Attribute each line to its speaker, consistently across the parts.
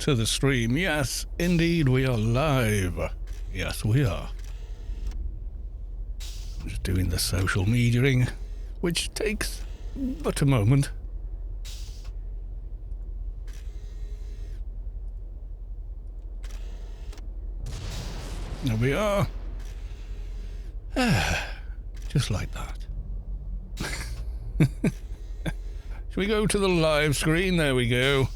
Speaker 1: to the stream. Yes, indeed, we are live. Yes, we are. I'm just doing the social mediaing, which takes but a moment. There we are. Just like that. Shall we go to the live screen? There we go.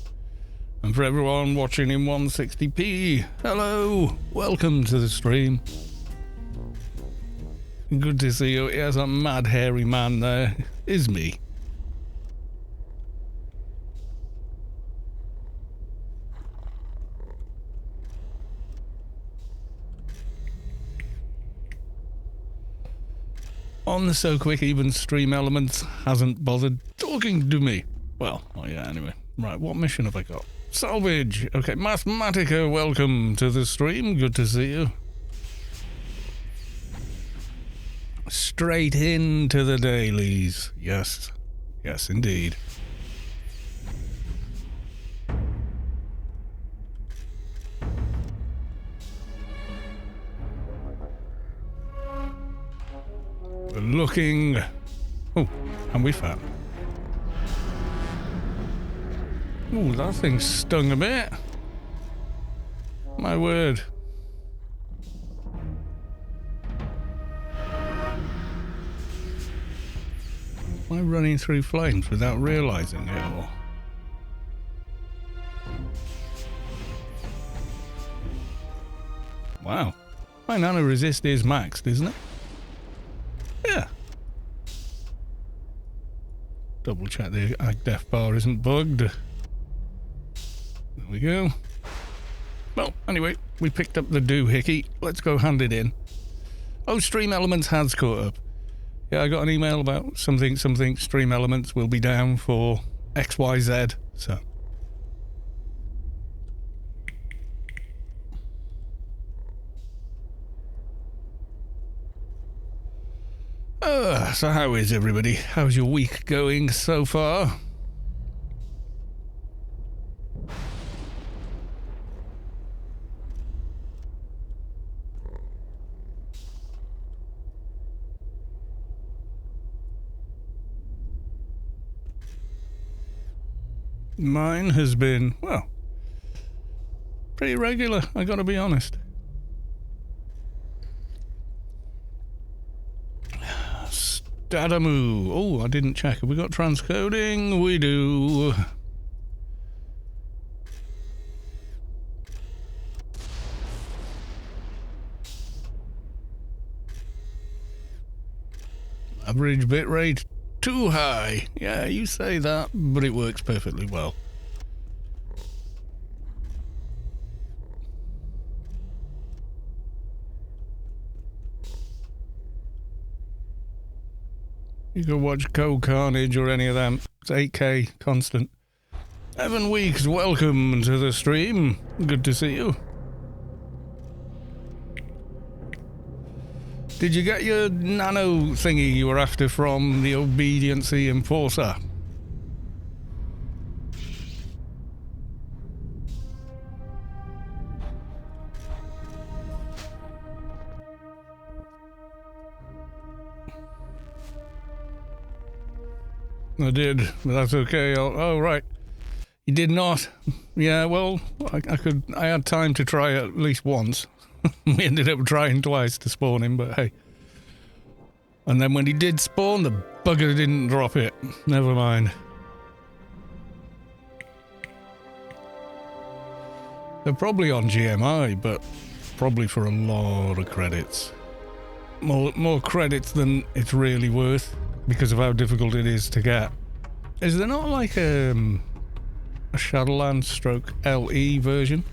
Speaker 1: And for everyone watching in 160p, hello, welcome to the stream. Good to see you. Yes, a mad hairy man there is me. On the So Quick Even Stream Elements hasn't bothered talking to me. Well, oh yeah, anyway. Right, what mission have I got? Salvage! Okay, Mathematica, welcome to the stream. Good to see you. Straight into the dailies. Yes. Yes, indeed. We're looking... Oh, and we found... Ooh, that thing stung a bit. My word. Am I running through flames without realizing it, or... Wow. My nano resist is maxed, isn't it? Yeah. Double check the def bar isn't bugged. There we go. Well, anyway, we picked up the doohickey. Let's go hand it in. Oh, Stream Elements has caught up. Yeah, I got an email about something. Stream Elements will be down for XYZ, so... So how is everybody? How's your week going so far? Mine has been, well, pretty regular, I gotta be honest. Dadamoo. Oh, I didn't check. Have we got transcoding? We do. Average bitrate too high. Yeah, you say that, but it works perfectly well. You can watch Carnage or any of them. It's 8K constant. Evan Weeks, welcome to the stream. Good to see you. Did you get your nano thingy you were after from the Obediency Enforcer? I did, but that's okay. Oh, right. You did not. Yeah, well, I had time to try at least once. We ended up trying twice to spawn him, but hey. And then when he did spawn, the bugger didn't drop it. Never mind. They're probably on GMI, but probably for a lot of credits. More credits than it's really worth, because of how difficult it is to get. Is there not like a Shadowlands stroke LE version?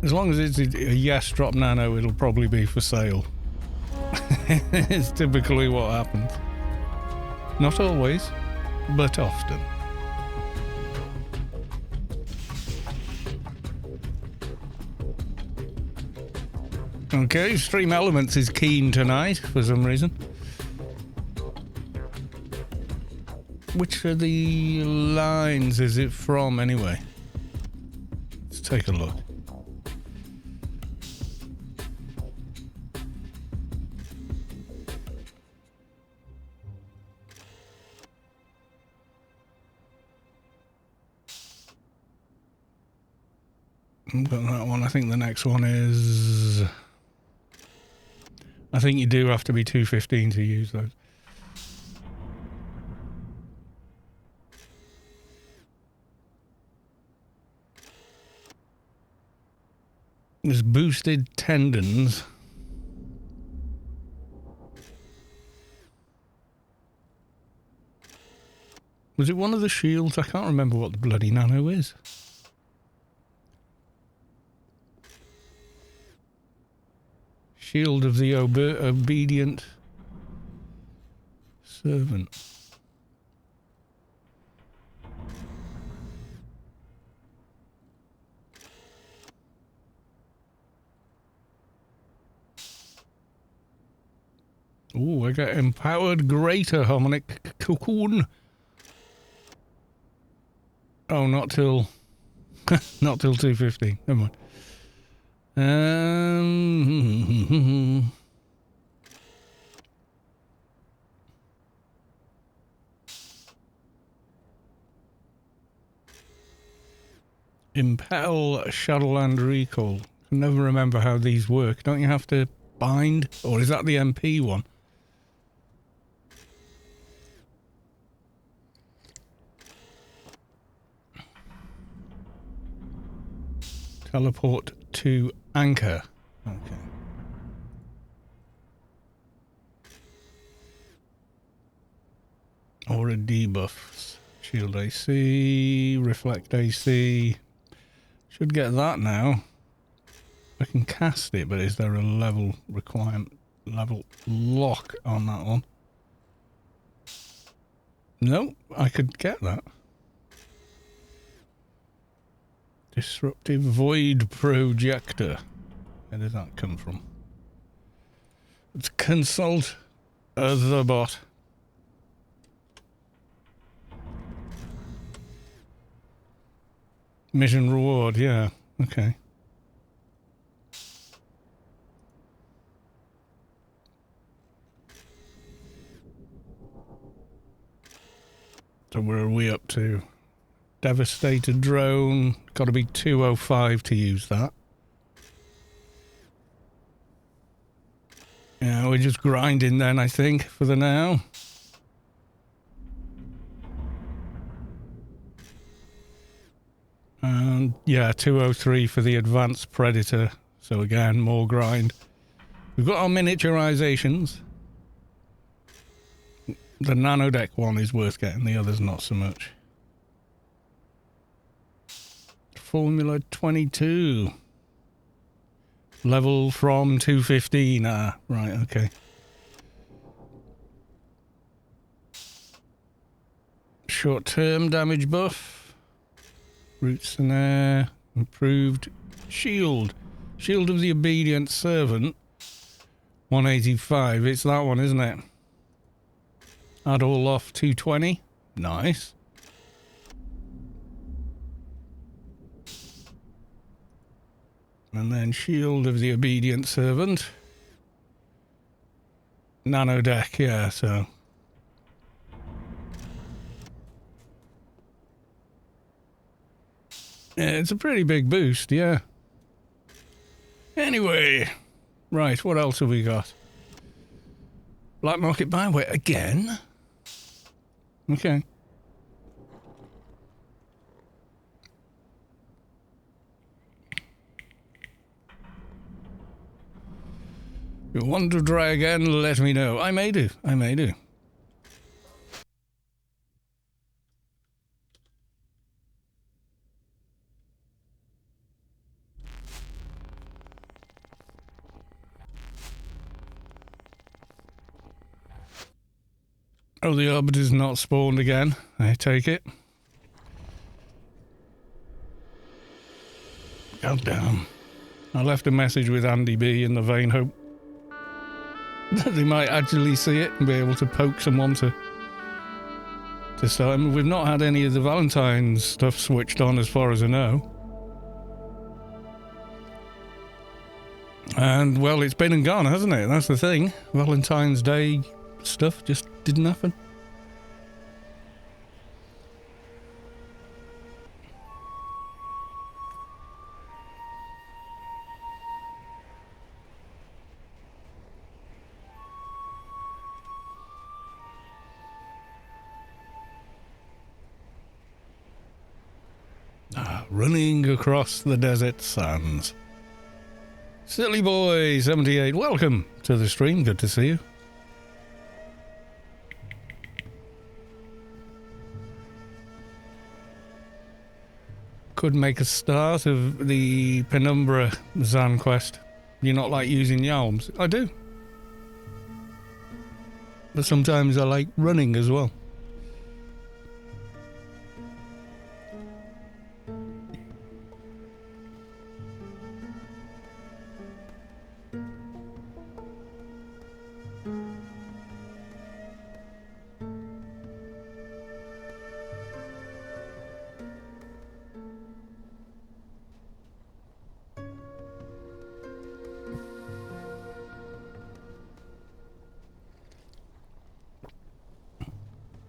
Speaker 1: As long as it's a yes drop nano, it'll probably be for sale. It's typically what happens. Not always, but often. Okay, Stream Elements is keen tonight for some reason. which of the lines is it from anyway? Let's take a look. Got that one. I think the next one is... I think you do have to be 215 to use those. There's boosted tendons. Was it one of the shields? I can't remember what the bloody nano is. Shield of the obedient servant. Oh, I got empowered greater harmonic cocoon. Oh, not till not till 250. Never mind. Impel Shadowland Recall. I never remember how these work. Don't you have to bind? Or is that the MP one? Teleport to anchor. Okay. Aura debuffs. Shield AC, reflect AC. Should get that now. I can cast it, but is there a level requirement, level lock on that one? No, I could get that. Disruptive Void Projector. Where did that come from? Let's consult the bot. Mission reward, yeah. Okay. So where are we up to? Devastated drone. Got to be 205 to use that. Yeah, we're just grinding then, I think, for the now. And yeah, 203 for the advanced predator. So again, more grind. We've got our miniaturizations. The nano deck one is worth getting, the others not so much. Formula 22. Level from 215. Ah, right, okay. Short-term damage buff. Roots and air. Improved shield. Shield of the obedient servant. 185. It's that one, isn't it? Add all off 220. Nice. And then Shield of the Obedient Servant. Nano deck, yeah, so. Yeah, it's a pretty big boost, yeah. Anyway, right, what else have we got? Black Market Bioware again? Okay. If you want to try again, let me know. I may do. I may do. Oh, the arbiter's not spawned again. I take it. God damn. I left a message with Andy B in the vain hope that they might actually see it and be able to poke someone to this time. We've not had any of the Valentine's stuff switched on as far as I know. And, well, it's been and gone, hasn't it? That's the thing. Valentine's Day stuff just didn't happen. Running across the desert sands. Silly Boy 78, welcome to the stream. Good to see you. Could make a start of the Penumbra Zan quest. You not like using yalms? I do. But sometimes I like running as well.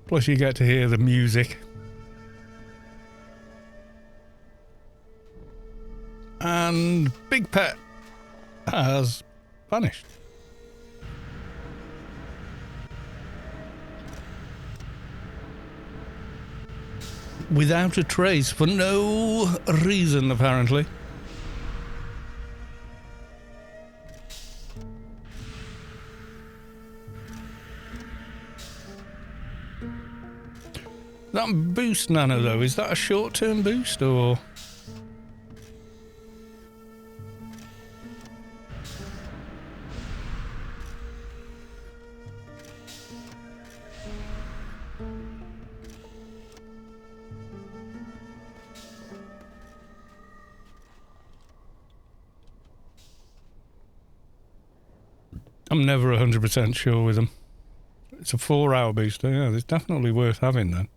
Speaker 1: Plus you get to hear the music. And Big Pet has vanished. Without a trace, for no reason apparently. That boost nano though, is that a short-term boost or? I'm never 100% sure with them. It's a 4-hour booster, yeah, it's definitely worth having then.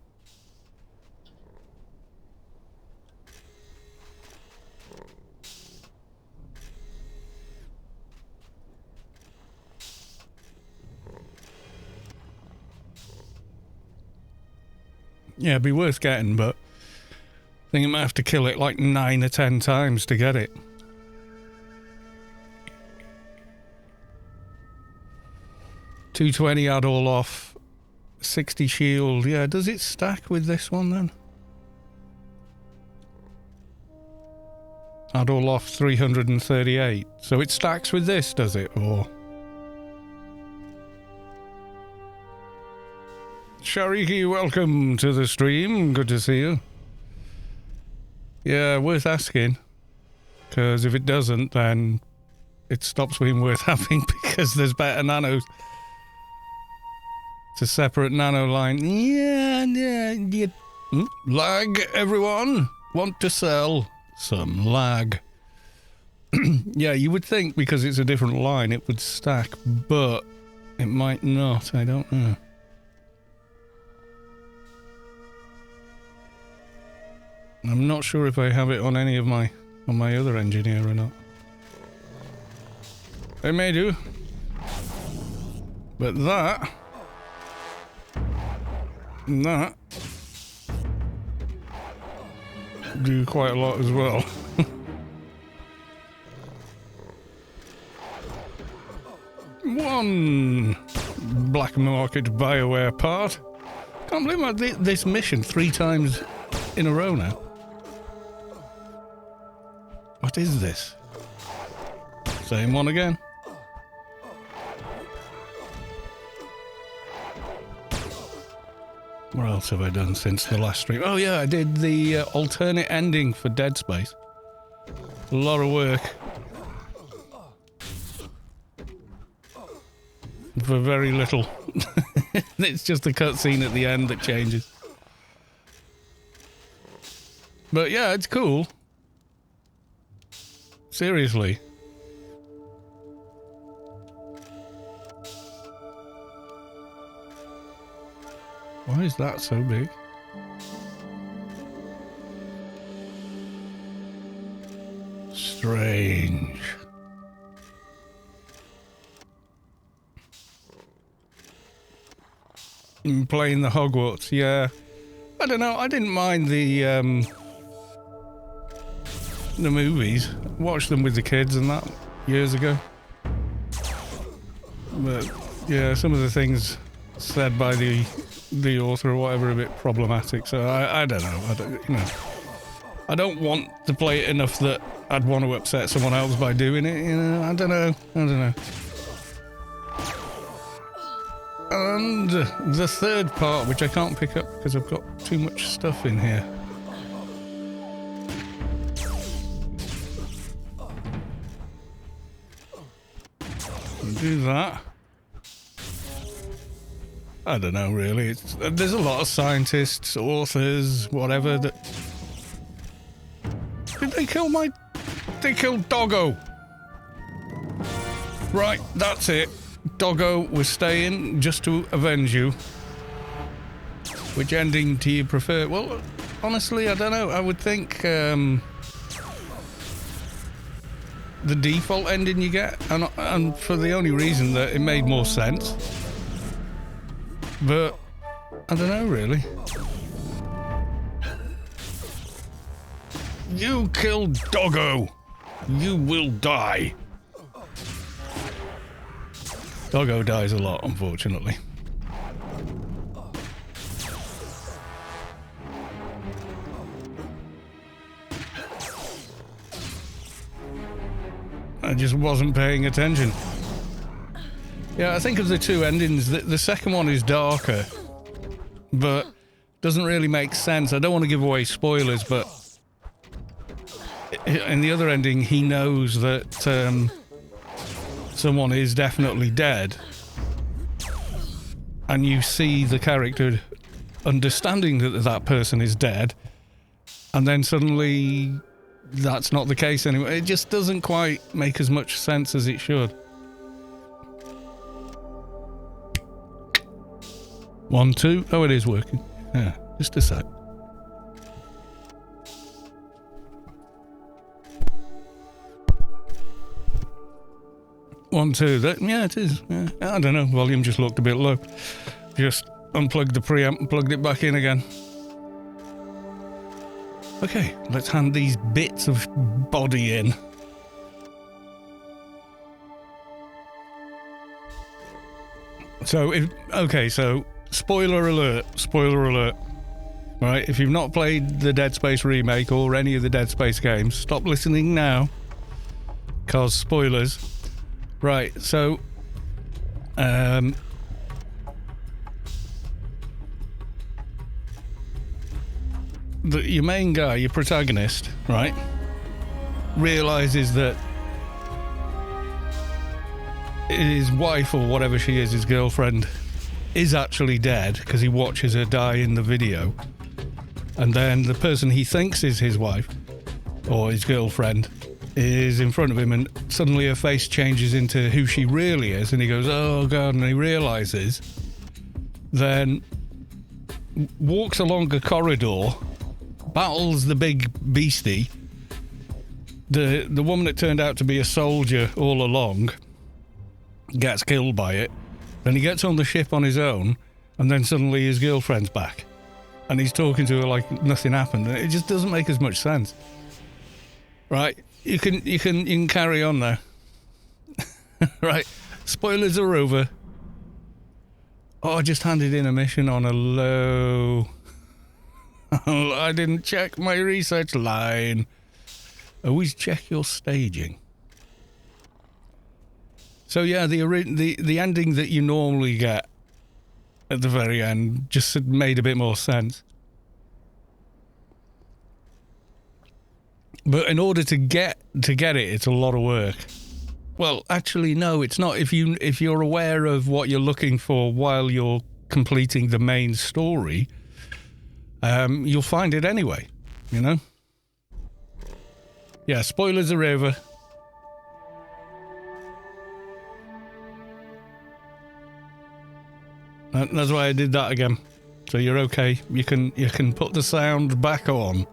Speaker 1: Yeah, it'd be worth getting, but I think you might have to kill it like 9 or 10 times to get it. $220 add all off, 60 shield. Yeah, does it stack with this one then? Add all off 338. So it stacks with this, does it? Or Shariki, welcome to the stream. Good to see you. Yeah, worth asking. Because if it doesn't, then it stops being worth having because there's better nanos. It's a separate nano line. Yeah. Lag, everyone. Want to sell some lag. Yeah, you would think because it's a different line it would stack, but it might not. I don't know. I'm not sure if I have it on any of my other engineer or not. They may do. But that do quite a lot as well. One black market Bioware part. Can't believe I did this mission 3 times in a row now. What is this? Same one again. What else have I done since the last stream? Oh yeah, I did the alternate ending for Dead Space. A lot of work. For very little. It's just the cutscene at the end that changes. But yeah, it's cool. Seriously. Why is that so big? Strange. Playing the Hogwarts, yeah. I don't know, I didn't mind the movies. Watched them with the kids and that years ago. But yeah, some of the things said by the author or whatever are a bit problematic. So I don't know. I don't want to play it enough that I'd want to upset someone else by doing it. I don't know. And the third part, which I can't pick up because I've got too much stuff in here. Do that. I don't know, really. There's a lot of scientists, authors, whatever that... Did they kill my... They killed Doggo! Right, that's it. Doggo was staying just to avenge you. Which ending do you prefer? Well, honestly, I don't know. I would think the default ending you get, and for the only reason that it made more sense. But I don't know, really. You killed Doggo. You will die. Doggo dies a lot, unfortunately. I just wasn't paying attention. Yeah, I think of the two endings, the second one is darker, but doesn't really make sense. I don't want to give away spoilers, but in the other ending, he knows that someone is definitely dead, and you see the character understanding that that person is dead, and then suddenly that's not the case anymore. It just doesn't quite make as much sense as it should. 1, 2. Oh, it is working. Yeah, just a sec. One, two. Yeah, it is. Yeah. I don't know. Volume just looked a bit low. Just unplugged the preamp and plugged it back in again. Okay, let's hand these bits of body in. So, so spoiler alert. Right, if you've not played the Dead Space remake or any of the Dead Space games, stop listening now, cause spoilers. Right, so your main guy, your protagonist, right, realizes that his wife, or whatever she is, his girlfriend, is actually dead because he watches her die in the video. And then the person he thinks is his wife, or his girlfriend, is in front of him, and suddenly her face changes into who she really is, and he goes, oh God, and he realizes, then walks along a corridor, battles the big beastie, the woman that turned out to be a soldier all along, gets killed by it, then he gets on the ship on his own, and then suddenly his girlfriend's back, and he's talking to her like nothing happened. It just doesn't make as much sense. Right, you can carry on now. Right, spoilers are over. Oh, I just handed in a mission on a low. I didn't check my research line. Always check your staging. So yeah, the ending that you normally get at the very end just made a bit more sense. But in order to get it, it's a lot of work. Well, actually, no, it's not. If you're aware of what you're looking for while you're completing the main story, you'll find it anyway. You know. Yeah, spoilers are over. That's why I did that again. So you're okay. You can put the sound back on.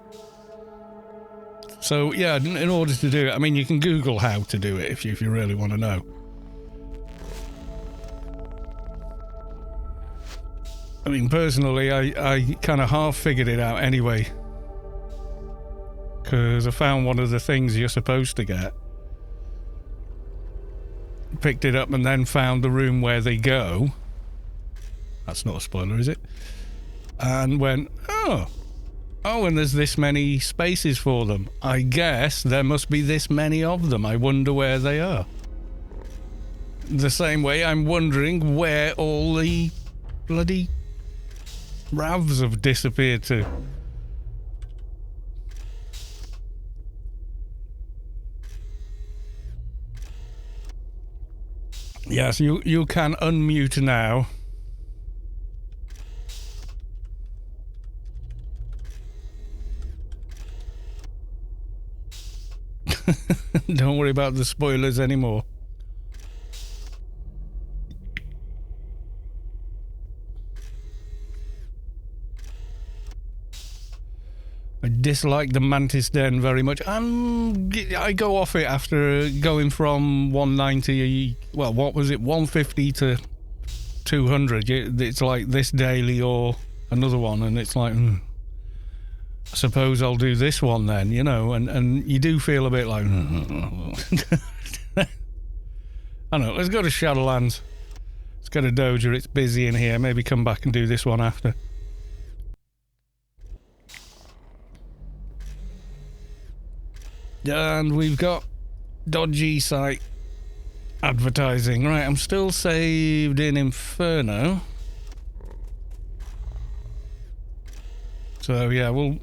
Speaker 1: So yeah, in order to do it, I mean, you can Google how to do it if you really want to know. I mean, personally, I kind of half figured it out anyway, because I found one of the things you're supposed to get, picked it up, and then found the room where they go. That's not a spoiler, is it? And went, oh, and there's this many spaces for them. I guess there must be this many of them. I wonder where they are. The same way I'm wondering where all the bloody Ravs have disappeared to. Yes, you can unmute now. Don't worry about the spoilers anymore. I dislike the Mantis Den very much. I go off it after going from 190, well, what was it, 150 to 200. It's like this daily or another one, and it's like, I suppose I'll do this one then, you know, and you do feel a bit like, I don't know, let's go to Shadowlands. Let's go to Doja, it's busy in here, maybe come back and do this one after. And we've got dodgy site advertising. Right, I'm still saved in Inferno. So yeah, well,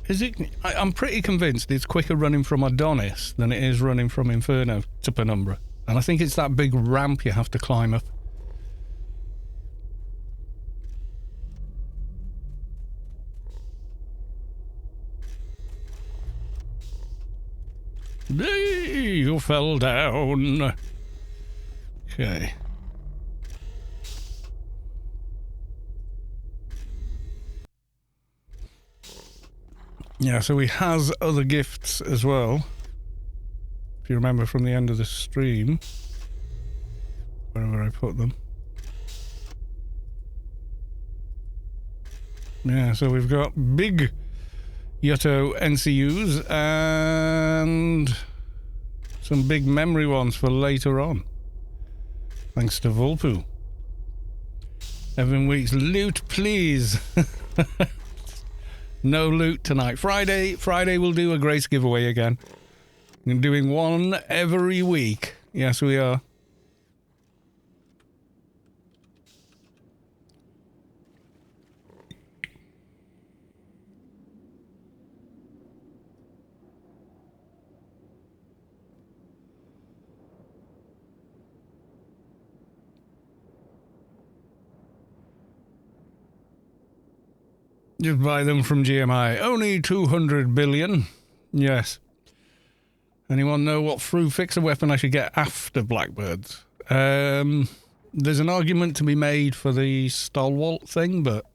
Speaker 1: is it? I'm pretty convinced it's quicker running from Adonis than it is running from Inferno to Penumbra. And I think it's that big ramp you have to climb up. You fell down. Okay. Yeah, so he has other gifts as well. If you remember from the end of the stream. Wherever I put them. Yeah, so we've got big Yutto NCUs and some big memory ones for later on. Thanks to Volpu. Evan Weeks, loot please. No loot tonight. Friday we'll do a Grace giveaway again. We're doing one every week. Yes, we are. Just buy them from GMI. Only 200 billion. Yes. Anyone know what through fixer weapon I should get after Blackbirds? There's an argument to be made for the Stalwart thing, but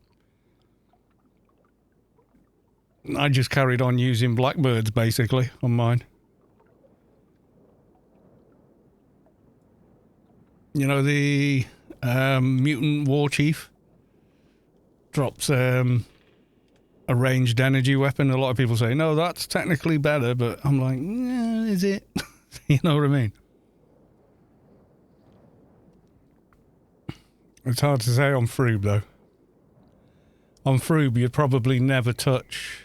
Speaker 1: I just carried on using Blackbirds basically on mine. You know, the Mutant War Chief drops a ranged energy weapon. A lot of people say, no, that's technically better, but I'm like, yeah, is it? You know what I mean? It's hard to say on Froob, though. On Froob, you'd probably never touch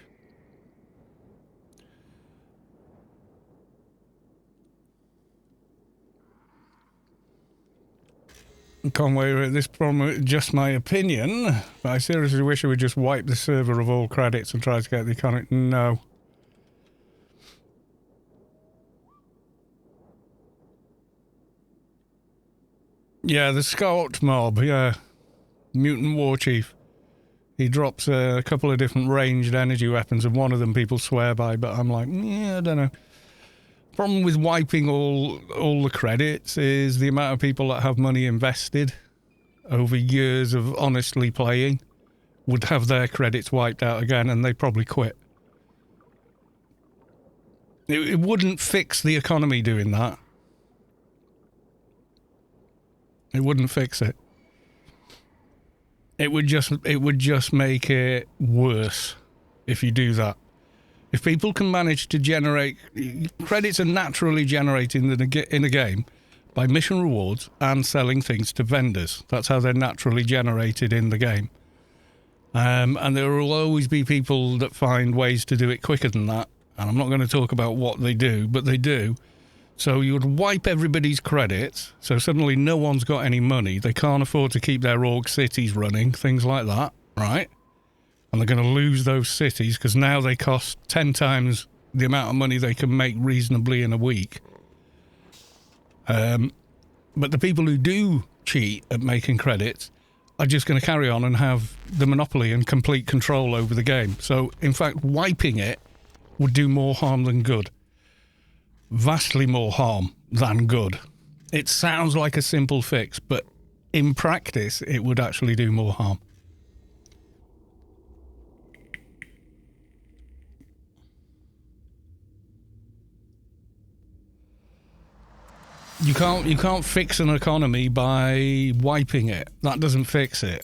Speaker 1: Conway, this problem, just my opinion, but I seriously wish I would just wipe the server of all credits and try to get the iconic. No. Yeah, the Scout mob, yeah. Mutant War Chief. He drops a couple of different ranged energy weapons, and one of them people swear by, but I'm like, yeah, I don't know. Problem with wiping all the credits is the amount of people that have money invested over years of honestly playing would have their credits wiped out again, and they'd probably quit. It wouldn't fix the economy doing that. It wouldn't fix it. It would just make it worse if you do that. If people can manage to generate... Credits are naturally generated in a game by mission rewards and selling things to vendors. That's how they're naturally generated in the game. And there will always be people that find ways to do it quicker than that. And I'm not going to talk about what they do, but they do. So you would wipe everybody's credits, so suddenly no one's got any money. They can't afford to keep their org cities running, things like that, right? And they're going to lose those cities because now they cost 10 times the amount of money they can make reasonably in a week. But the people who do cheat at making credits are just going to carry on and have the monopoly and complete control over the game. So, in fact, wiping it would do more harm than good. Vastly more harm than good. It sounds like a simple fix, but in practice, it would actually do more harm. You can't fix an economy by wiping it. That doesn't fix it.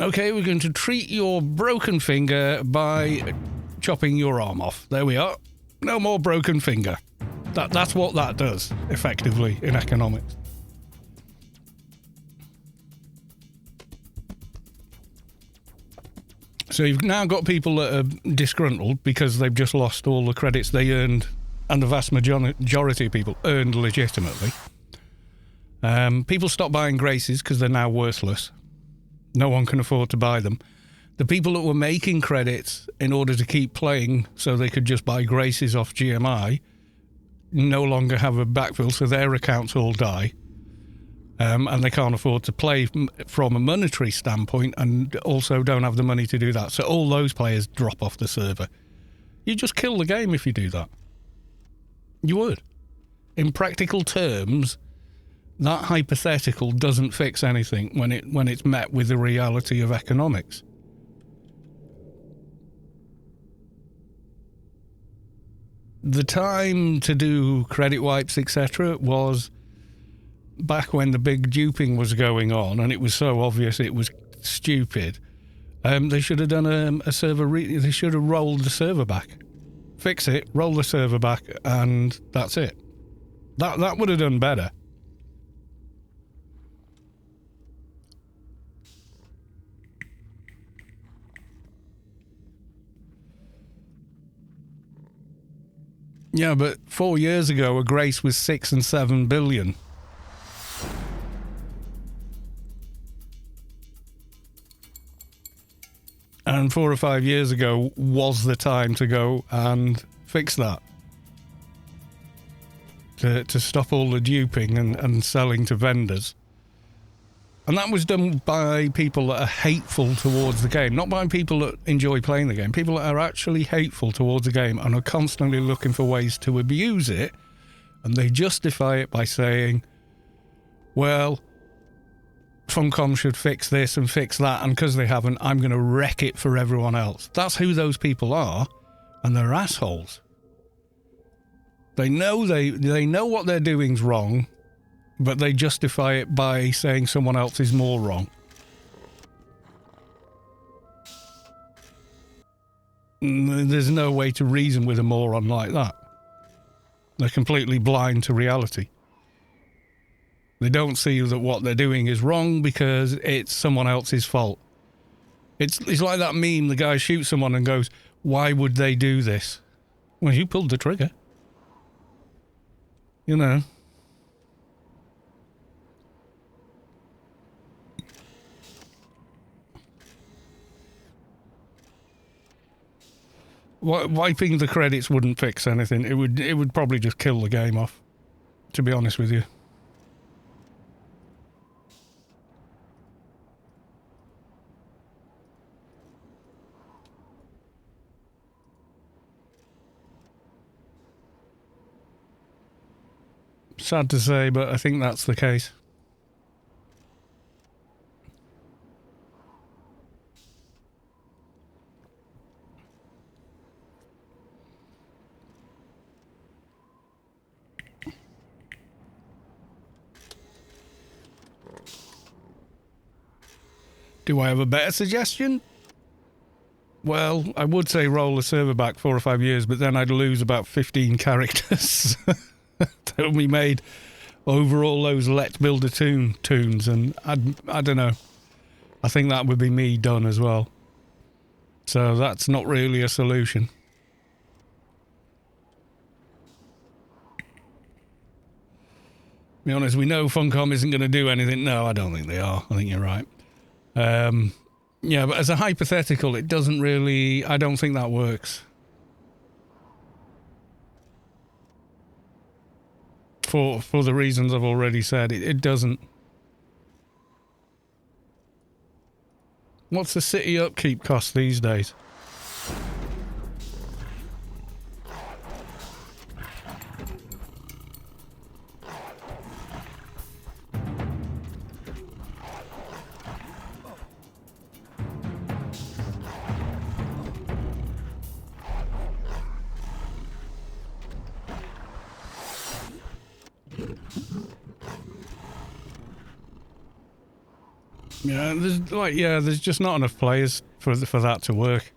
Speaker 1: Okay, we're going to treat your broken finger by chopping your arm off. There we are. No more broken finger. That's what that does, effectively, in economics. So you've now got people that are disgruntled because they've just lost all the credits they earned, and the vast majority of people earned legitimately. People stop buying graces because they're now worthless. No one can afford to buy them. The people that were making credits in order to keep playing so they could just buy graces off GMI no longer have a backfill, so their accounts all die. And they can't afford to play from a monetary standpoint and also don't have the money to do that. So all those players drop off the server. You just kill the game if you do that. You would. In practical terms, that hypothetical doesn't fix anything when it's met with the reality of economics. The time to do credit wipes, etc., was back when the big duping was going on, and it was so obvious it was stupid. They should have done a server. They should have rolled the server back, fix it, roll the server back, and that's it. That would have done better. Yeah, but 4 years ago, a grace was 6 and 7 billion. And 4 or 5 years ago was the time to go and fix that. To stop all the duping and selling to vendors. And that was done by people that are hateful towards the game, not by people that enjoy playing the game. People that are actually hateful towards the game and are constantly looking for ways to abuse it, and they justify it by saying, well, Funcom should fix this and fix that, and because they haven't, I'm going to wreck it for everyone else. That's who those people are, and they're assholes. They know what they're doing's wrong, but they justify it by saying someone else is more wrong. There's no way to reason with a moron like that. They're completely blind to reality. They don't see that what they're doing is wrong because it's someone else's fault. It's like that meme, the guy shoots someone and goes, why would they do this? Well, you pulled the trigger. You know. Wiping the credits wouldn't fix anything. It would probably just kill the game off, to be honest with you. Sad to say, but I think that's the case. Do I have a better suggestion? Well, I would say roll the server back 4 or 5 years, but then I'd lose about 15 characters that we made over all those Let's Build a tunes, and I don't know. I think that would be me done as well. So that's not really a solution. To be honest, we know Funcom isn't going to do anything. No, I don't think they are. I think you're right. Yeah, but as a hypothetical, it doesn't really... I don't think that works. For the reasons I've already said, it doesn't. What's the city upkeep cost these days? Yeah, there's just not enough players for that to work,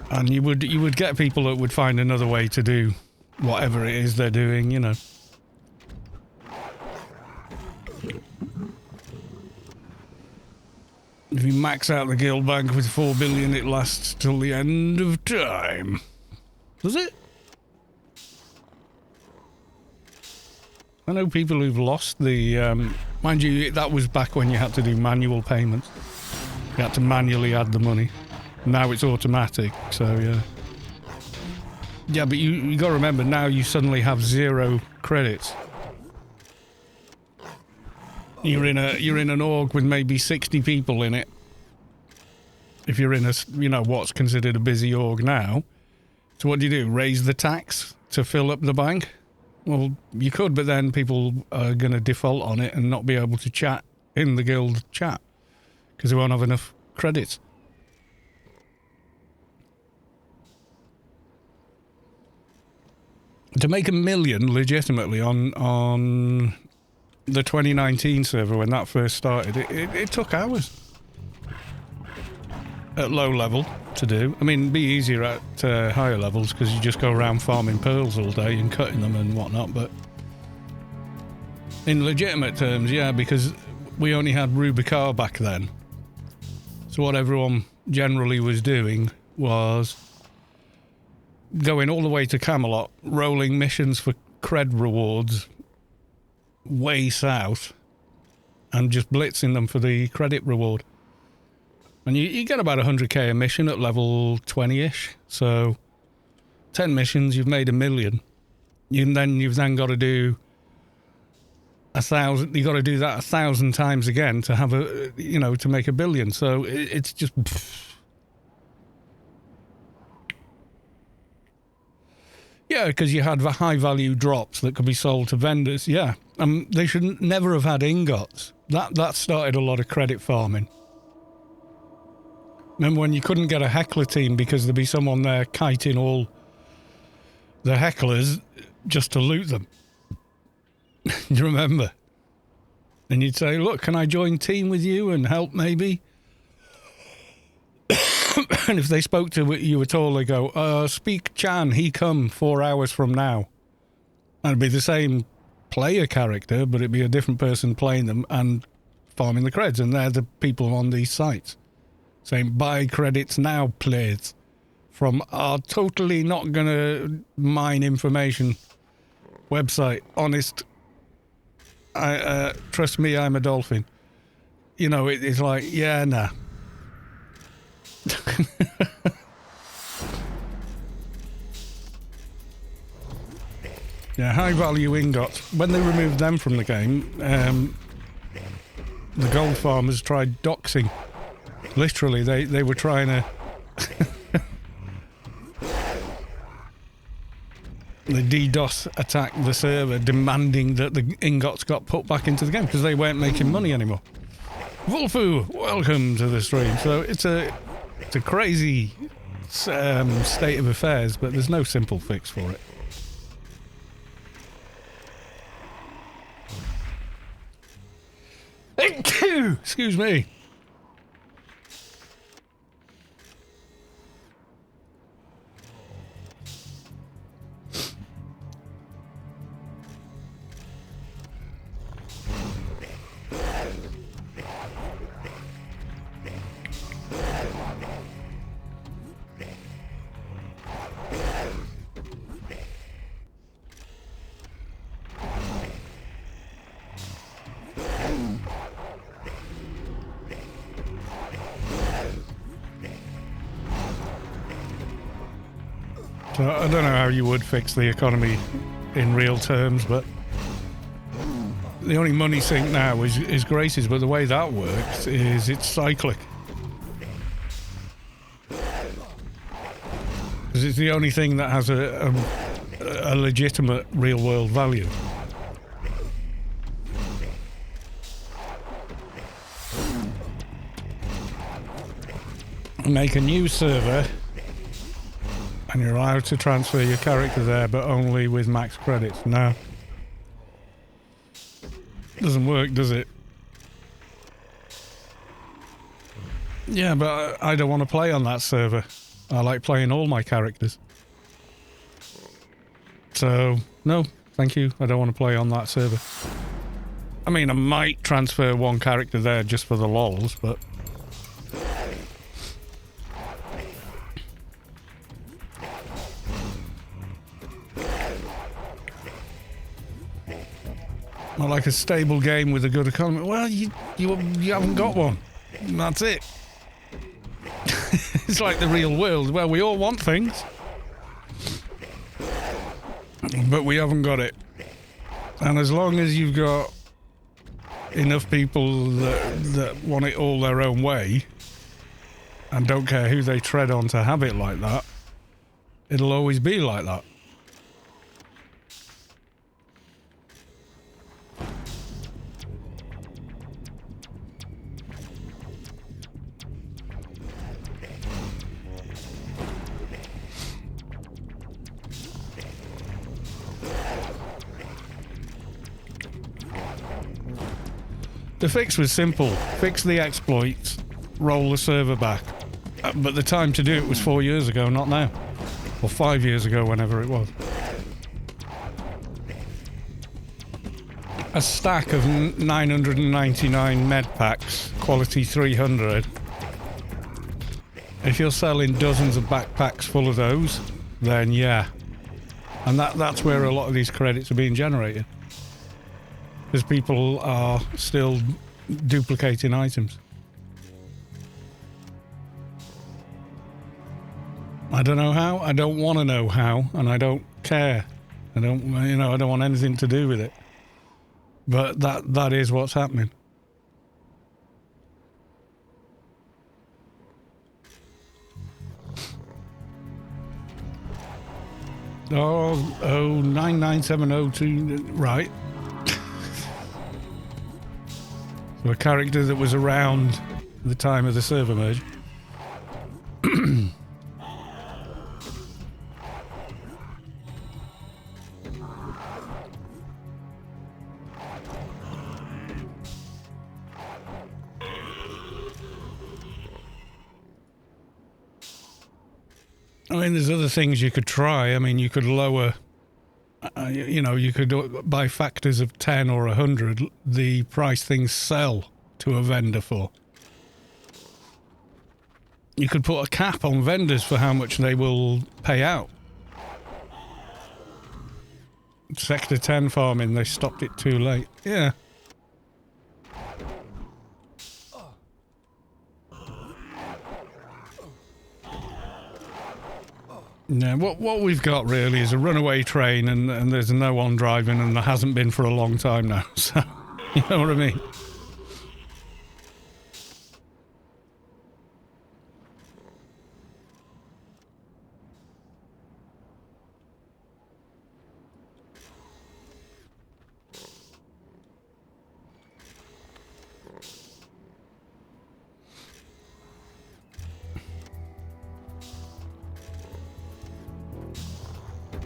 Speaker 1: and you would get people that would find another way to do whatever it is they're doing, you know. If you max out the guild bank with 4 billion, it lasts till the end of time. Does it? I know people who've lost the... mind you, that was back when you had to do manual payments. You had to manually add the money. Now it's automatic, so yeah. Yeah, but you got to remember, now you suddenly have 0 credits. You're in an org with maybe 60 people in it. If you're in a, you know, what's considered a busy org now. So what do? Raise the tax to fill up the bank? Well, you could, but then people are going to default on it and not be able to chat in the guild chat because they won't have enough credits. To make $1 million legitimately on the 2019 server when that first started, it took hours at low level to do. I mean, it'd be easier at higher levels because you just go around farming pearls all day and cutting them and whatnot, but in legitimate terms, yeah, because we only had Rubicar back then. So what everyone generally was doing was going all the way to Camelot, rolling missions for cred rewards way south and just blitzing them for the credit reward. And you get about 100k a mission at level 20-ish. So 10 missions, you've made $1 million. You've then got to do 1,000. You got to do that 1,000 times again to have to make $1 billion. So it's just. Yeah, because you had high value drops that could be sold to vendors. Yeah, they should never have had ingots. That started a lot of credit farming. Remember when you couldn't get a heckler team because there'd be someone there kiting all the hecklers just to loot them? You remember? And you'd say, look, can I join team with you and help maybe? And if they spoke to you at all, they go, speak Chan, he come 4 hours from now. And it'd be the same player character, but it'd be a different person playing them and farming the creds. And they're the people on these sites saying, buy credits now, please, from our totally not going to mine information website. Honest, trust me, I'm a dolphin. You know, it's like, yeah, nah. Yeah, high value ingots. When they removed them from the game, the gold farmers tried doxing. Literally, they were trying to the DDoS attacked the server, demanding that the ingots got put back into the game because they weren't making money anymore. Wolfu, welcome to the stream. So it's a crazy state of affairs, but there's no simple fix for it. Excuse me. So I don't know how you would fix the economy in real terms, but the only money sink now is Grace's, but the way that works is it's cyclic. Because it's the only thing that has a legitimate real-world value. Make a new server, and you're allowed to transfer your character there, but only with max credits. No. Doesn't work, does it? Yeah, but I don't want to play on that server. I like playing all my characters. So, no, thank you. I don't want to play on that server. I mean, I might transfer one character there just for the lols, but... Not like a stable game with a good economy. Well, you haven't got one. And that's it. It's like the real world. Well, we all want things. But we haven't got it. And as long as you've got enough people that want it all their own way and don't care who they tread on to have it like that, it'll always be like that. The fix was simple. Fix the exploits, roll the server back. But the time to do it was 4 years ago, not now. Or 5 years ago, whenever it was. A stack of 999 med packs, quality 300. If you're selling dozens of backpacks full of those, then yeah. And that's where a lot of these credits are being generated. Because people are still duplicating items. I don't know how, I don't want to know how, and I don't care. I don't want anything to do with it. But that is what's happening. Oh, 99702, right. So a character that was around the time of the server merge. I mean, there's other things you could try. I mean, you could lower... you could do it by factors of 10 or 100 the price things sell to a vendor for. You could put a cap on vendors for how much they will pay out. Sector 10 farming, they stopped it too late. Yeah. Yeah, what we've got really is a runaway train and there's no one driving and there hasn't been for a long time now, so you know what I mean?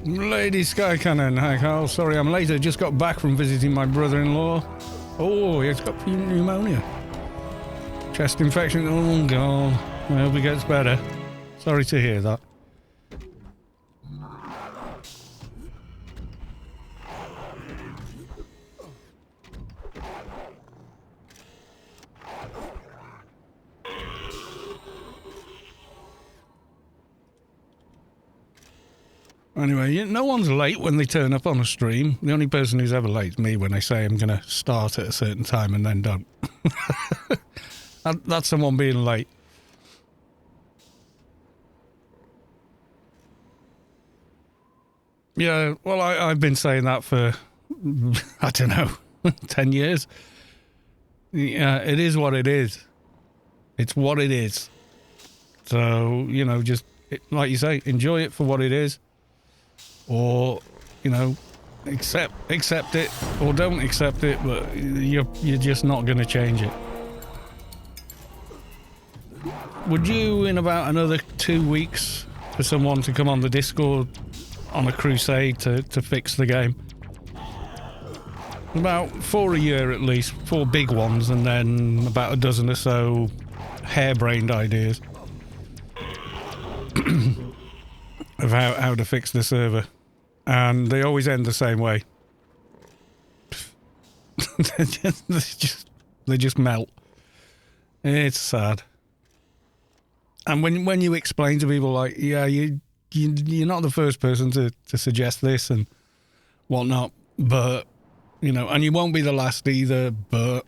Speaker 1: Lady Sky Cannon, hi Carl, sorry I'm late, I just got back from visiting my brother-in-law. Oh, he's got pneumonia. Chest infection, oh god, I hope he gets better. Sorry to hear that. Anyway, no one's late when they turn up on a stream. The only person who's ever late is me when I say I'm going to start at a certain time and then don't. That's someone being late. Yeah, well, I've been saying that for, I don't know, 10 years. Yeah, it is what it is. It's what it is. So, you know, just, like you say, enjoy it for what it is. Or, you know, accept it, or don't accept it, but you're just not going to change it. Would you, in about another 2 weeks, for someone to come on the Discord on a crusade to fix the game? About 4 a year at least, 4 big ones, and then about a dozen or so harebrained ideas of how to fix the server. And they always end the same way. they just melt. It's sad. And when you explain to people, like, yeah, you're not the first person to suggest this and whatnot, but, you know, and you won't be the last either, but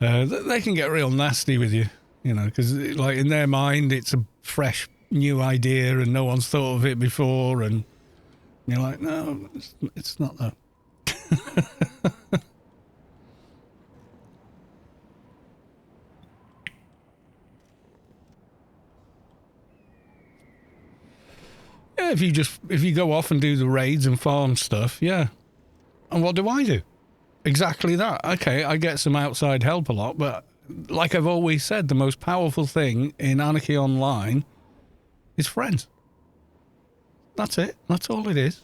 Speaker 1: they can get real nasty with you, you know, because, like, in their mind, it's a fresh, new idea and no one's thought of it before, and you're like, no, it's not that. Yeah, if you go off and do the raids and farm stuff, yeah. And what do I do? Exactly that. Okay, I get some outside help a lot, but like I've always said, the most powerful thing in Anarchy Online is friends. That's it. That's all it is.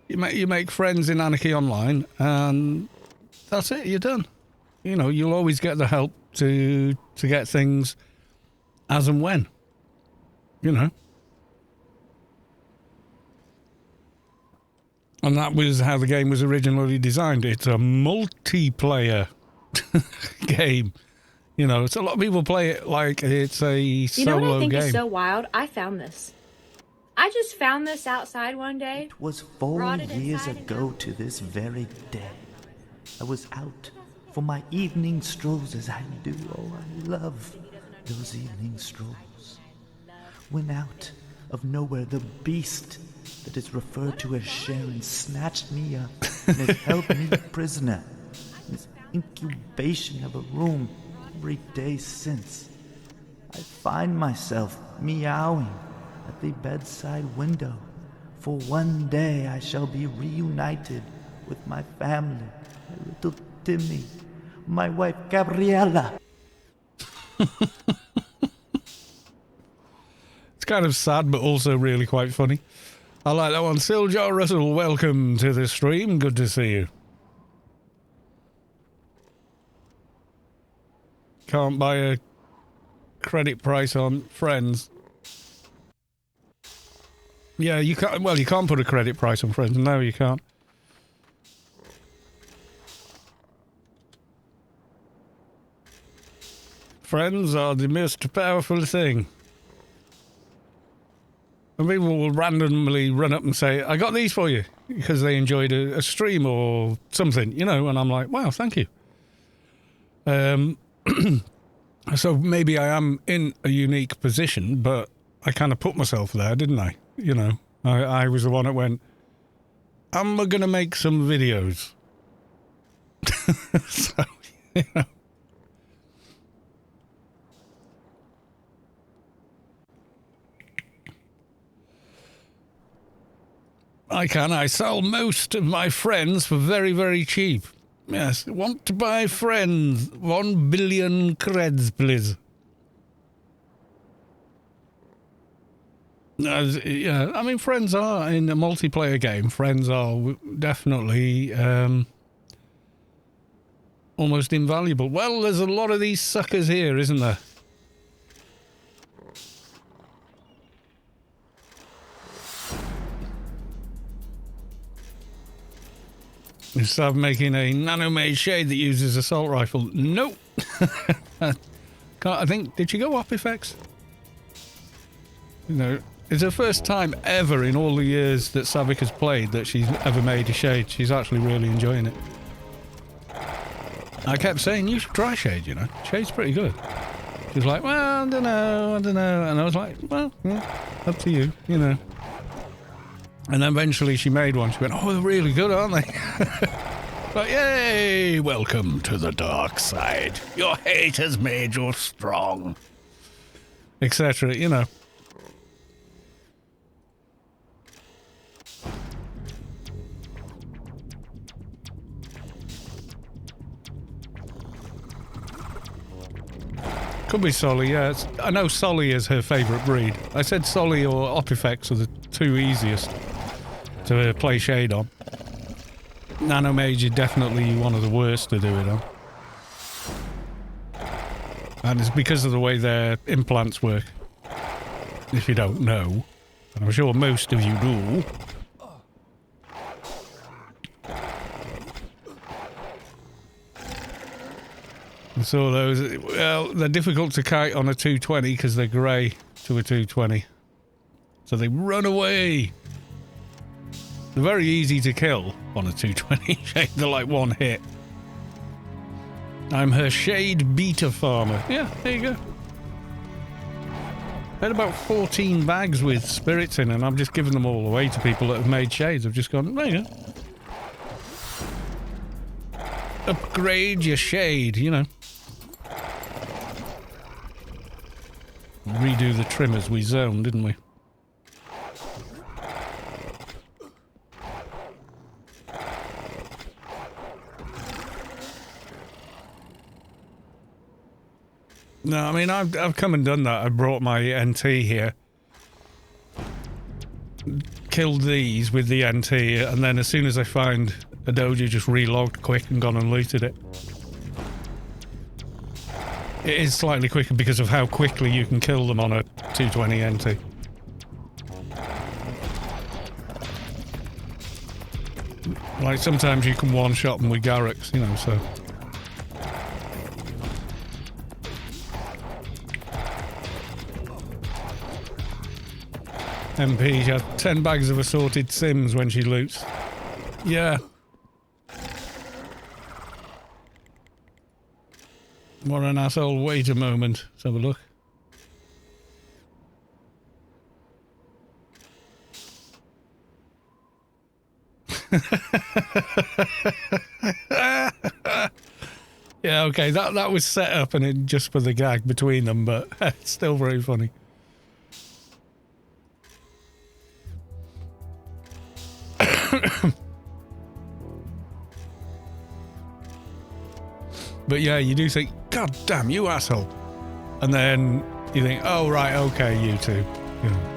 Speaker 1: You make friends in Anarchy Online, and that's it. You're done. You know, you'll always get the help to get things as and when. You know. And that was how the game was originally designed. It's a multiplayer game. You know, it's a lot of people play it like it's a solo game.
Speaker 2: You know what I think is so wild? I found this. I just found this outside one day.
Speaker 3: It was 4 years ago to this very day. I was out for my evening strolls as I do. Oh, I love those evening strolls. When out of nowhere, the beast that is referred to as Sharon snatched me up and has held me prisoner in this incubation of a room every day since. I find myself meowing at the bedside window, for one day I shall be reunited with my family, my little Timmy, my wife Gabriella.
Speaker 1: It's kind of sad, but also really quite funny. I like that one. Siljar Russell, welcome to the stream. Good to see you. Can't buy a credit price on Friends. Yeah, you can't. Well, you can't put a credit price on Friends. No, you can't. Friends are the most powerful thing. And people will randomly run up and say, I got these for you, because they enjoyed a stream or something, you know, and I'm like, wow, thank you. So maybe I am in a unique position, but I kind of put myself there, didn't I? You know, I was the one that went, I'm going to make some videos. So, you know. I sell most of my friends for very, very cheap. Yes, want to buy friends. 1 billion creds, please. Yeah, I mean, friends are, in a multiplayer game, friends are definitely almost invaluable. Well, there's a lot of these suckers here, isn't there? Instead of making a nano-made shade that uses assault rifle. Nope. I think, did she go up effects? You know, it's her first time ever in all the years that Savik has played that she's ever made a shade. She's actually really enjoying it. I kept saying, you should try shade, you know. Shade's pretty good. She was like, well, I don't know. And I was like, well, yeah, up to you, you know. And then eventually she made one. She went, oh, they're really good, aren't they? Like, yay, welcome to the dark side. Your hate has made you strong. Etc., you know. Could be Solly, yeah. I know Solly is her favourite breed. I said Solly or Opifex are the two easiest to play Shade on. Nano Mage is definitely one of the worst to do it on. And it's because of the way their implants work. If you don't know. And I'm sure most of you do. And so those, well, they're difficult to kite on a 220 because they're grey to a 220. So they run away. They're very easy to kill on a 220 Shade. They're like one hit. I'm her Shade beta farmer. Yeah, there you go. I had about 14 bags with spirits in and I'm just giving them all away to people that have made Shades. I've just gone, there you go. Upgrade your Shade, you know. Redo the trimmers we zoned, didn't we? No, I mean, I've come and done that. I brought my NT here. Killed these with the NT, and then as soon as I find a Doja, just relogged quick and gone and looted it. It is slightly quicker because of how quickly you can kill them on a 220 NT. Like, sometimes you can one-shot them with Garrux, you know, so... MP, she has 10 bags of assorted Sims when she loots. Yeah. What an asshole. Wait a moment. Let's have a look. Yeah, okay, that was set up and it just for the gag between them, but it's still very funny. But yeah, you do think, God damn, you asshole. And then you think, oh right, okay, you two. You know.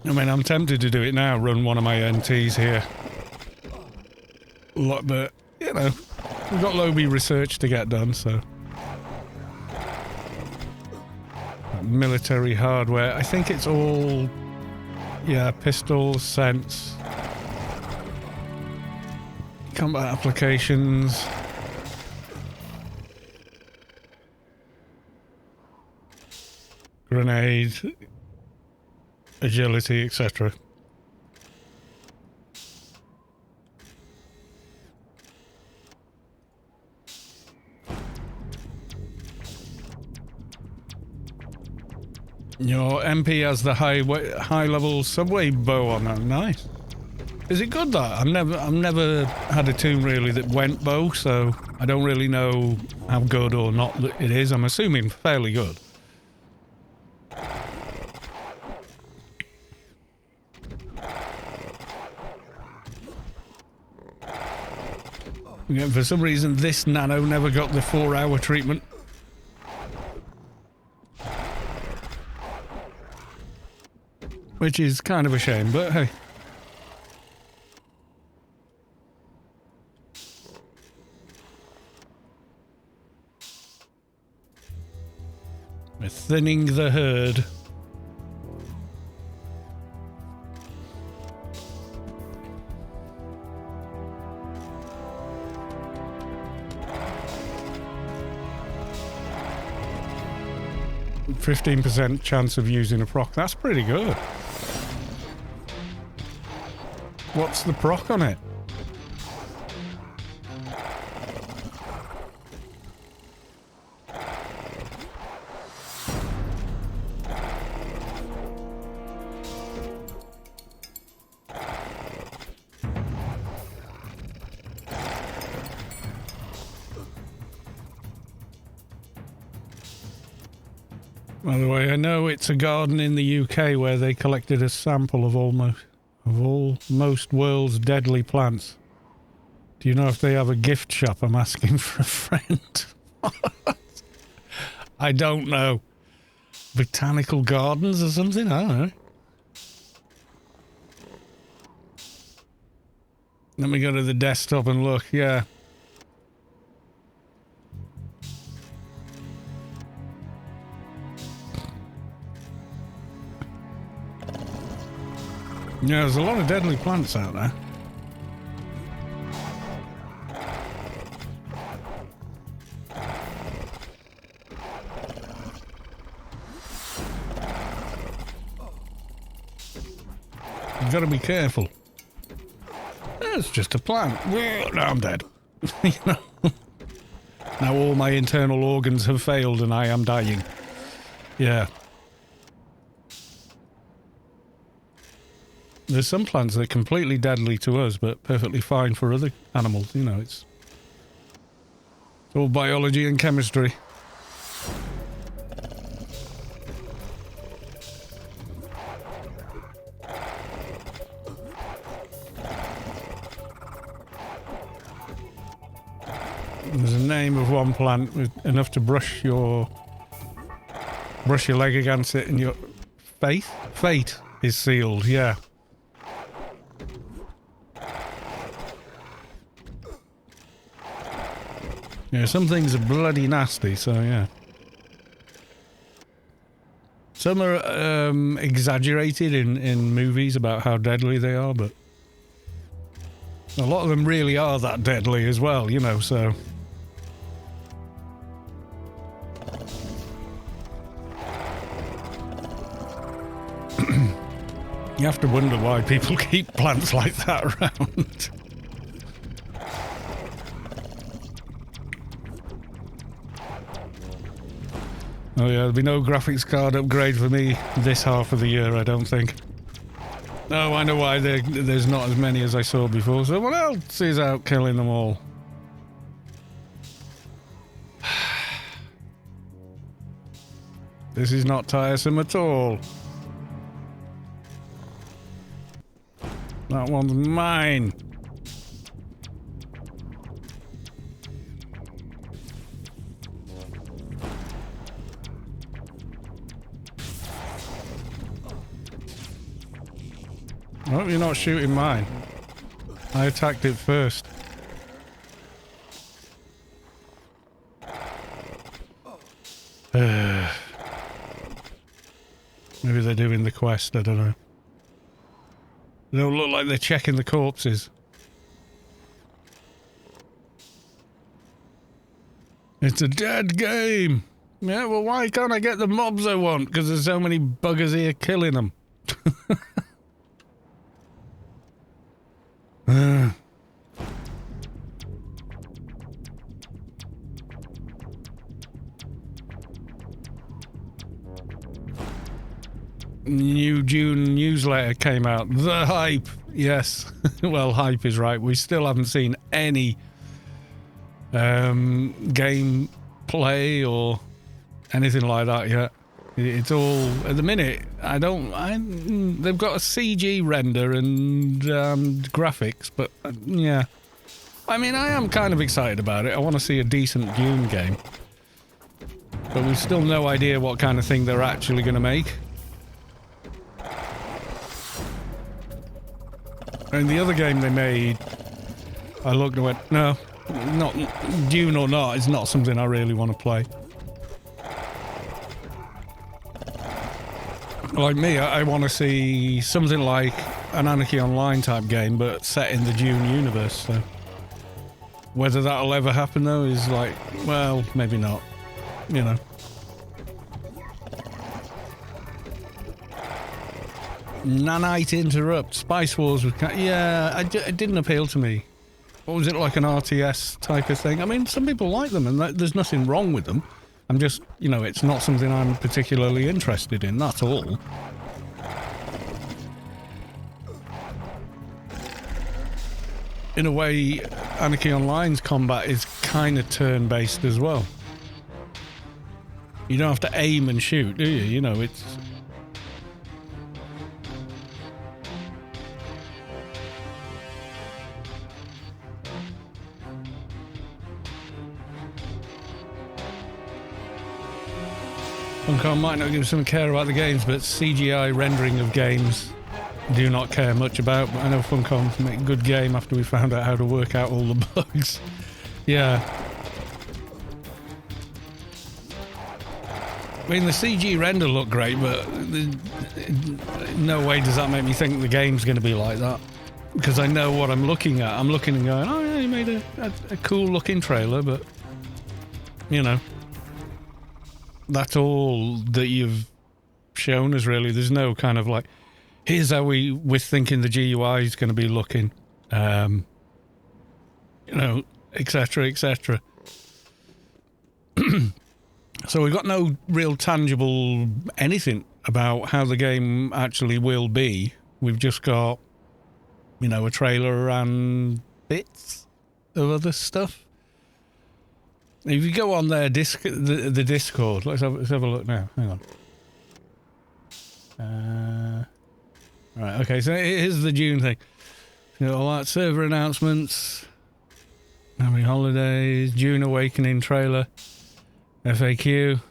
Speaker 1: I mean, I'm tempted to do it now, run one of my NTs here. But, you know, we've got Lobby research to get done, so... Military hardware. I think it's all... Yeah, pistols, sense... Combat applications... Grenade... Agility, etc. Your MP has the high level subway bow on that. Nice. Is it good that? I've never had a tune really that went bow, so I don't really know how good or not it is. I'm assuming fairly good. Yeah, for some reason, this Nano never got the 4-hour treatment. Which is kind of a shame, but hey. We're thinning the herd. 15% chance of using a proc. That's pretty good. What's the proc on it? By the way, I know it's a garden in the UK where they collected a sample of most world's deadly plants. Do you know if they have a gift shop? I'm asking for a friend. I don't know. Botanical gardens or something? I don't know. Let me go to the desktop and look. Yeah. Yeah, there's a lot of deadly plants out there. You've got to be careful. It's just a plant. Now I'm dead. You know? Now all my internal organs have failed and I am dying. Yeah. There's some plants that are completely deadly to us, but perfectly fine for other animals. You know, it's all biology and chemistry. There's a name of one plant with enough to brush your leg against it, and your fate is sealed. Yeah. Yeah, some things are bloody nasty, so yeah. Some are exaggerated in movies about how deadly they are, but a lot of them really are that deadly as well, you know, so. You have to wonder why people keep plants like that around. Oh yeah, there'll be no graphics card upgrade for me this half of the year, I don't think. Oh, I know why there's not as many as I saw before. Someone else is out killing them all. This is not tiresome at all. That one's mine. I hope you're not shooting mine. I attacked it first. Maybe they're doing the quest, I don't know. They don't look like they're checking the corpses. It's a dead game. Yeah, well, why can't I get the mobs I want? Because there's so many buggers here killing them. New June newsletter came out. The hype. Yes. Well, hype is right. We still haven't seen any game play or anything like that yet. It's all at the minute. They've got a CG render and graphics, but yeah. I mean, I am kind of excited about it. I want to see a decent Dune game, but we've still no idea what kind of thing they're actually going to make. And the other game they made, I looked and went, no, not Dune or not, it's not something I really want to play. Like me, I want to see something like an Anarchy Online type game, but set in the Dune universe. So whether that'll ever happen, though, is like, well, maybe not. You know. Nanite Interrupt, Spice Wars with... Yeah, it didn't appeal to me. What was it, like an RTS type of thing? I mean, some people like them, and there's nothing wrong with them. I'm just, you know, it's not something I'm particularly interested in, that's all. In a way, Anarchy Online's combat is kind of turn-based as well. You don't have to aim and shoot, do you? You know, it's... Funcom might not give some care about the games, but CGI rendering of games do not care much about. But I know Funcom make a good game after we found out how to work out all the bugs. Yeah. I mean, the CG render looked great, but no way does that make me think the game's going to be like that. Because I know what I'm looking at. I'm looking and going, oh yeah, you made a cool looking trailer, but, you know. That's all that you've shown us, really. There's no kind of like, here's how we're thinking the GUI is going to be looking, you know, etc., etc. So we've got no real tangible anything about how the game actually will be. We've just got, you know, a trailer and bits of other stuff. If you go on their the Discord, let's have a look now. Hang on. Right, okay, so here's the June thing. You know, all that server announcements, having holidays, June Awakening trailer, FAQ.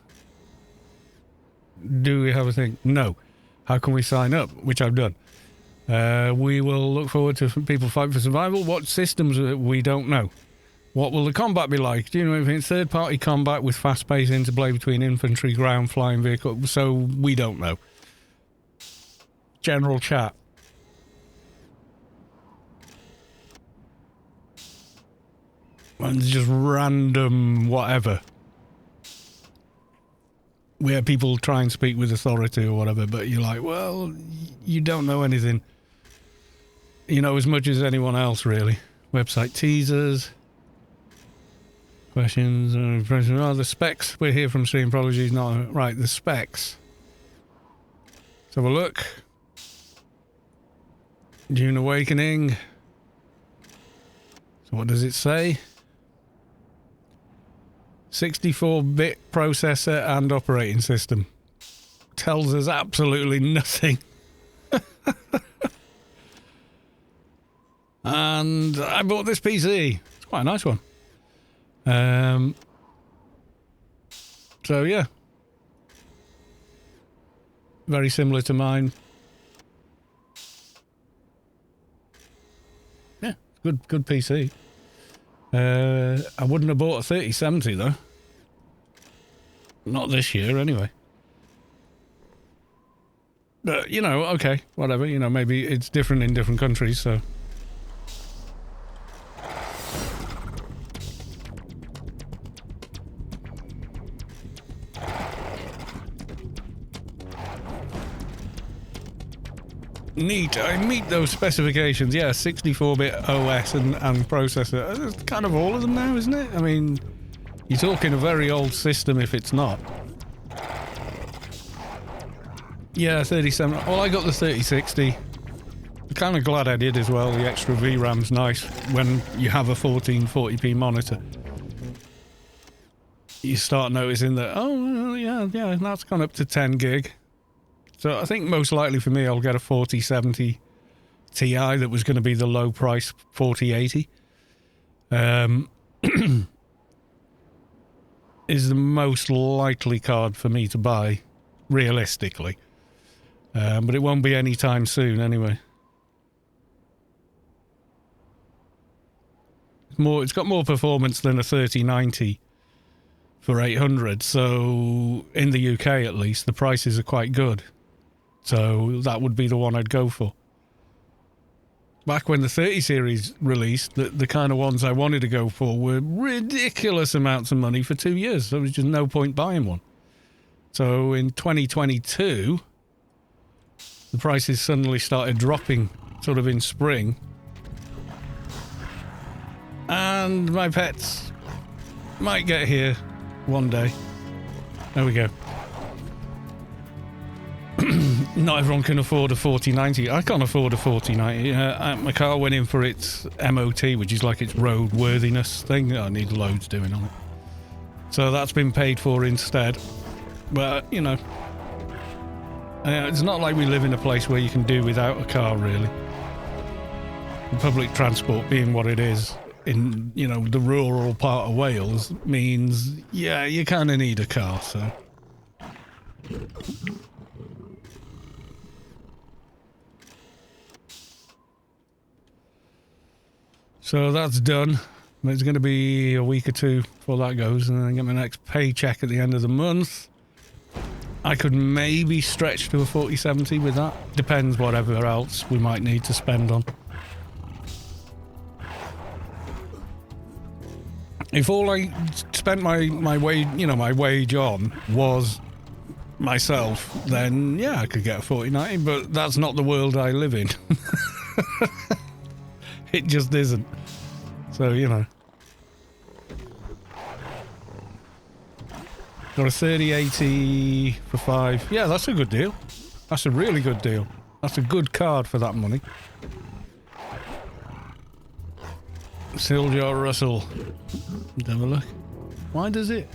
Speaker 1: Do we have a thing? No. How can we sign up? Which I've done. We will look forward to people fight for survival. What systems we don't know. What will the combat be like? Do you know anything? Third-party combat with fast-paced interplay between infantry, ground, flying vehicle. So we don't know. General chat. And it's just random whatever. Where people try and speak with authority or whatever, but you're like, well, you don't know anything. You know as much as anyone else, really. Website teasers. Questions, oh, the specs. We're here from Stream Prodigy's not right. The specs. Let's have a look. June Awakening. So what does it say? 64-bit processor and operating system. Tells us absolutely nothing. And I bought this PC. It's quite a nice one. So yeah, very similar to mine. Yeah, good PC. I wouldn't have bought a 3070 though. Not this year anyway. But you know, okay, whatever, you know, maybe it's different in different countries, so. Neat. I meet those specifications. Yeah, 64-bit OS and processor. That's kind of all of them now, isn't it? I mean, you're talking a very old system if it's not. Yeah, 37. Well, I got the 3060. I'm kind of glad I did as well. The extra VRAM's nice when you have a 1440p monitor. You start noticing that, oh, yeah, that's gone up to 10 gig. So I think most likely for me, I'll get a 4070 Ti that was going to be the low price 4080. Is the most likely card for me to buy, realistically. But it won't be any time soon anyway. It's got more performance than a 3090 for 800, so in the UK at least, the prices are quite good. So that would be the one I'd go for. Back when the 30 series released, the kind of ones I wanted to go for were ridiculous amounts of money for 2 years. There was just no point buying one. So in 2022, the prices suddenly started dropping sort of in spring. And my pets might get here one day. There we go. Not everyone can afford a 4090. I can't afford a 4090. My car went in for its MOT, which is like its roadworthiness thing. I need loads doing on it. So that's been paid for instead. But, you know, it's not like we live in a place where you can do without a car, really. Public transport being what it is in, you know, the rural part of Wales means, yeah, you kind of need a car, so... So that's done. It's going to be a week or two before that goes, and then I get my next paycheck at the end of the month. I could maybe stretch to a 4070 with that. Depends whatever else we might need to spend on. If all I spent my wage, you know, my wage on was myself, then yeah, I could get a 4090, but that's not the world I live in. It just isn't. So, you know. Got a 3080 for 5. Yeah, that's a good deal. That's a really good deal. That's a good card for that money. Siljar Russell. Let's have a look. Why does it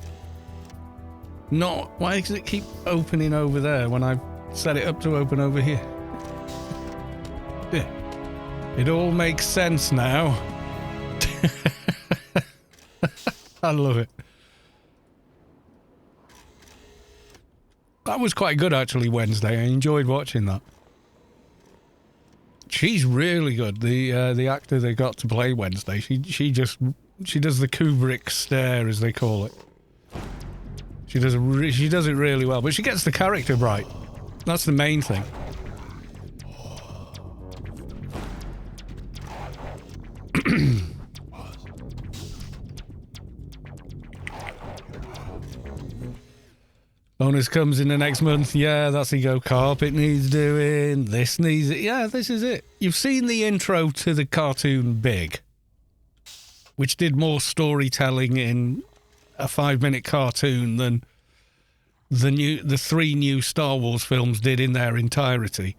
Speaker 1: not? Why does it keep opening over there when I've set it up to open over here? Yeah. It all makes sense now. I love it. That was quite good actually Wednesday. I enjoyed watching that. She's really good. The actor they got to play Wednesday. She does the Kubrick stare, as they call it. She does it really well, but she gets the character right. That's the main thing. Bonus comes in the next month. Yeah, that's the go. Carpet needs doing. This needs it. Yeah, this is it. You've seen the intro to the cartoon Big, which did more storytelling in a 5-minute cartoon than the 3 new Star Wars films did in their entirety.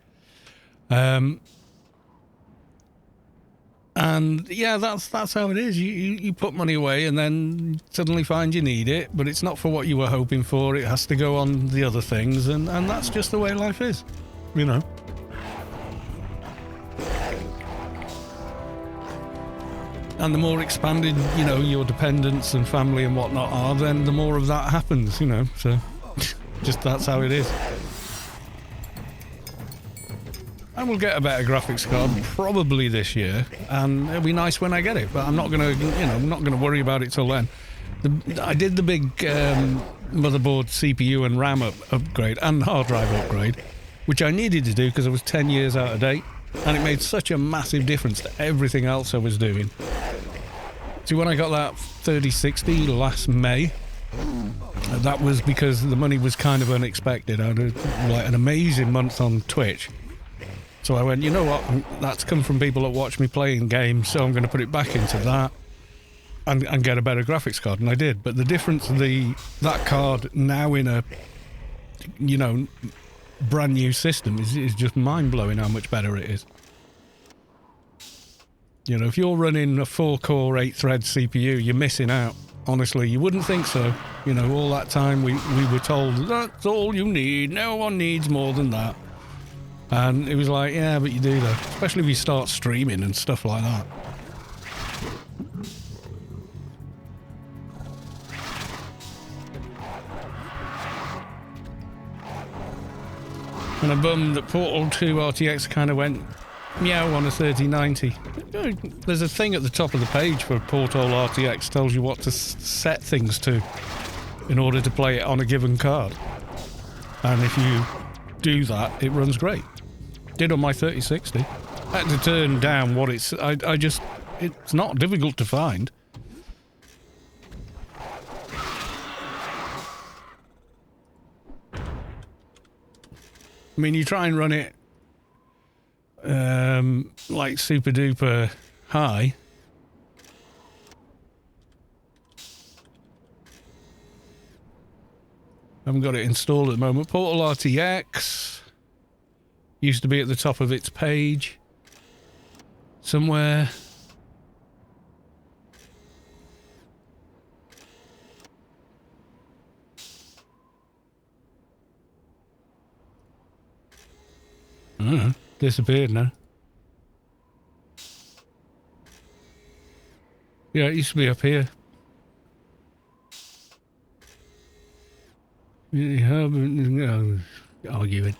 Speaker 1: And yeah, that's how it is. You put money away and then suddenly find you need it, but it's not for what you were hoping for. It has to go on the other things, and that's just the way life is, you know. And the more expanded, you know, your dependents and family and whatnot are, then the more of that happens, you know. So just that's how it is. And we'll get a better graphics card probably this year, and it'll be nice when I get it. But I'm not gonna, I'm not gonna worry about it till then. I did the big motherboard, CPU, and RAM upgrade and hard drive upgrade, which I needed to do because I was 10 years out of date, and it made such a massive difference to everything else I was doing. See, when I got that 3060 last May, that was because the money was kind of unexpected. I had like an amazing month on Twitch. So I went, you know what, that's come from people that watch me playing games, so I'm going to put it back into that and get a better graphics card. And I did. But the difference, that card now in a, brand new system is just mind-blowing how much better it is. You know, if you're running a 4-core, 8-thread CPU, you're missing out. Honestly, you wouldn't think so. You know, all that time we were told, that's all you need, no one needs more than that. And it was like, yeah, but you do though. Especially if you start streaming and stuff like that. And I'm bummed that Portal 2 RTX kind of went meow on a 3090. There's a thing at the top of the page for Portal RTX tells you what to set things to in order to play it on a given card. And if you do that, it runs great. Did on my 3060. I had to turn down what it's... it's not difficult to find. I mean, you try and run it like super duper high. Haven't got it installed at the moment. Portal RTX used to be at the top of its page somewhere. Disappeared now. Yeah, it used to be up here. Arguing.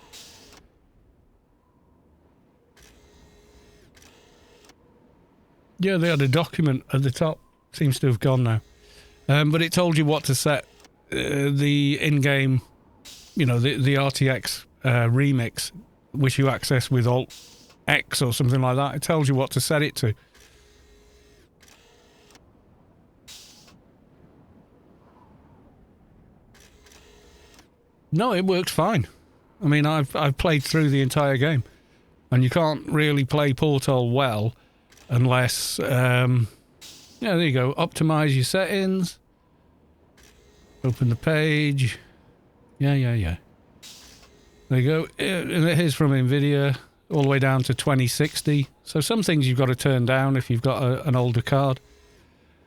Speaker 1: Yeah, they had a document at the top. Seems to have gone now. But it told you what to set the in-game, the RTX remix, which you access with Alt X or something like that. It tells you what to set it to. No, it works fine. I mean, I've played through the entire game, and you can't really play Portal well unless, yeah, there you go. Optimize your settings. Open the page. Yeah. There you go. Here's from NVIDIA, all the way down to 2060. So some things you've got to turn down if you've got an older card.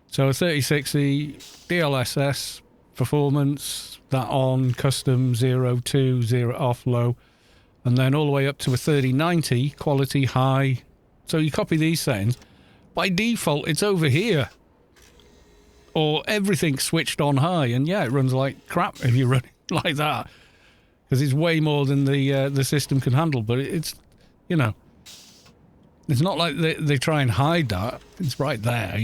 Speaker 1: So a 3060 DLSS performance, that on, custom 0, 2, 0 off, low, and then all the way up to a 3090 quality high. So you copy these settings. By default, it's over here. Or everything's switched on high, and yeah, it runs like crap if you run it like that. Because it's way more than the system can handle. But it's, it's not like they try and hide that. It's right there,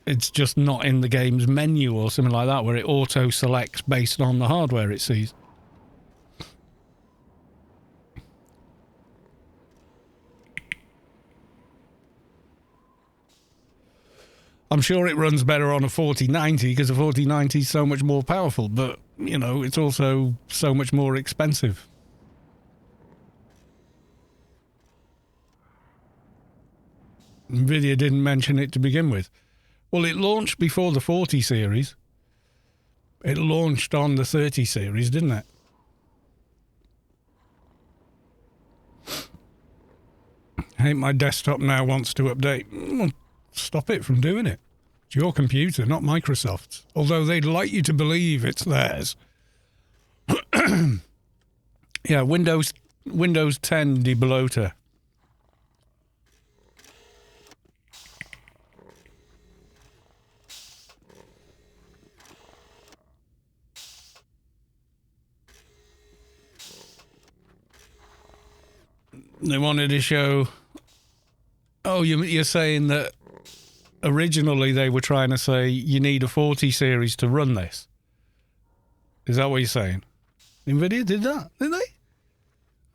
Speaker 1: It's just not in the game's menu or something like that, where it auto-selects based on the hardware it sees. I'm sure it runs better on a 4090 because a 4090 is so much more powerful, but, it's also so much more expensive. NVIDIA didn't mention it to begin with. Well, it launched before the 40 series. It launched on the 30 series, didn't it? Hey, my desktop now wants to update. Well, stop it from doing it. It's your computer, not Microsoft's. Although they'd like you to believe it's theirs. Yeah, Windows 10 debloater. They wanted to show... Oh, you're saying that originally they were trying to say you need a 40 series to run this. Is that what you're saying? NVIDIA did that, did they?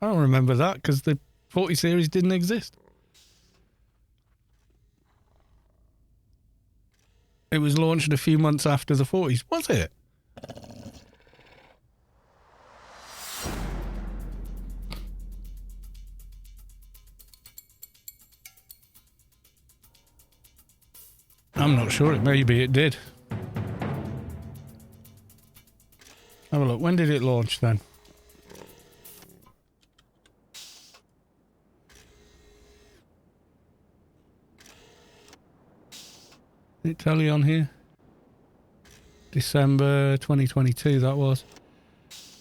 Speaker 1: I don't remember that because the 40 series didn't exist. It was launched a few months after the 40s, was it? I'm not sure. Maybe it did. Have a look. When did it launch then? Did it tell you on here? December 2022, that was.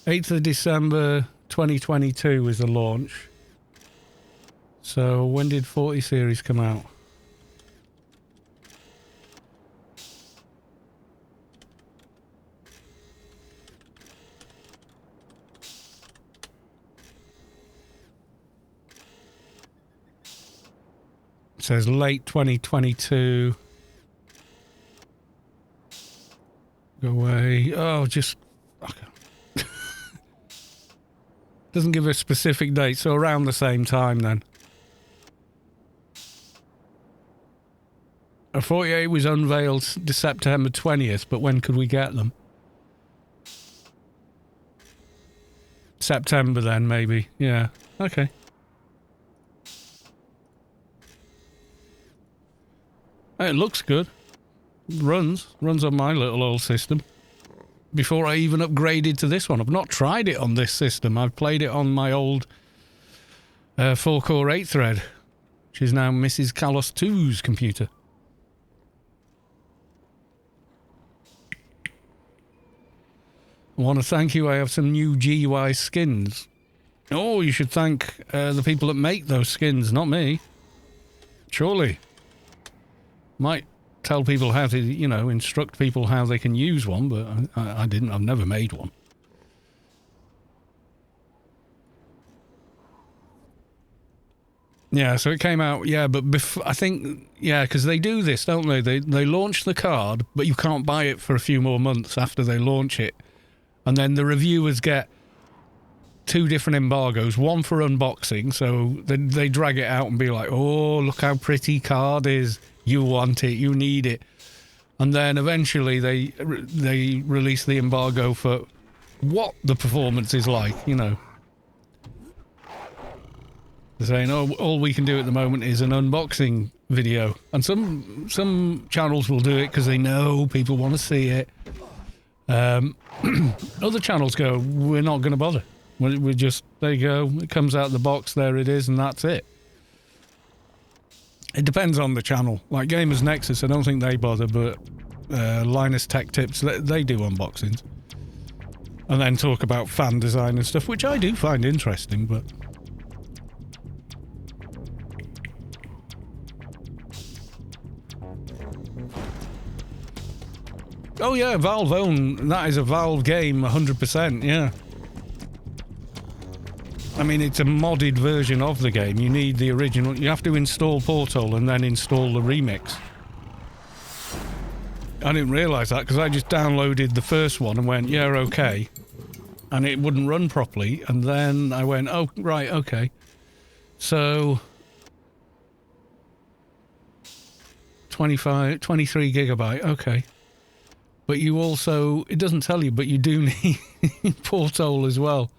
Speaker 1: 8th of December 2022 was the launch. So when did 40 series come out? It says late 2022. Go away. Oh, just... Okay. Doesn't give a specific date, so around the same time then. A 48 was unveiled September 20th, but when could we get them? September then, maybe. Yeah. Okay. It looks good. Runs on my little old system. Before I even upgraded to this one. I've not tried it on this system. I've played it on my old 4-core 8-thread, which is now Mrs. Kalos 2's computer. I want to thank you. I have some new GUI skins. Oh, you should thank the people that make those skins, not me. Surely. Might tell people how to, you know, instruct people how they can use one, but I didn't. I've never made one. Yeah, so it came out, yeah, but I think, yeah, because they do this, don't they? They launch the card, but you can't buy it for a few more months after they launch it. And then the reviewers get 2 different embargoes, one for unboxing, so they drag it out and be like, oh, look how pretty card is. You want it, you need it. And then eventually they release the embargo for what the performance is like, you know. They're saying, oh, all we can do at the moment is an unboxing video. And some channels will do it because they know people want to see it. Other channels go, we're not going to bother. We're just, there you go, it comes out of the box, there it is, and that's it. It depends on the channel. Like Gamers Nexus, I don't think they bother, but Linus Tech Tips, they do unboxings. And then talk about fan design and stuff, which I do find interesting, but... Oh yeah, Valve own, that is a Valve game, 100%, yeah. I mean, it's a modded version of the game. You need the original. You have to install Portal and then install the remix. I didn't realise that because I just downloaded the first one and went, yeah, okay. And it wouldn't run properly. And then I went, oh, right, okay. So 23 gigabyte, okay. But you also, it doesn't tell you, but you do need Portal as well.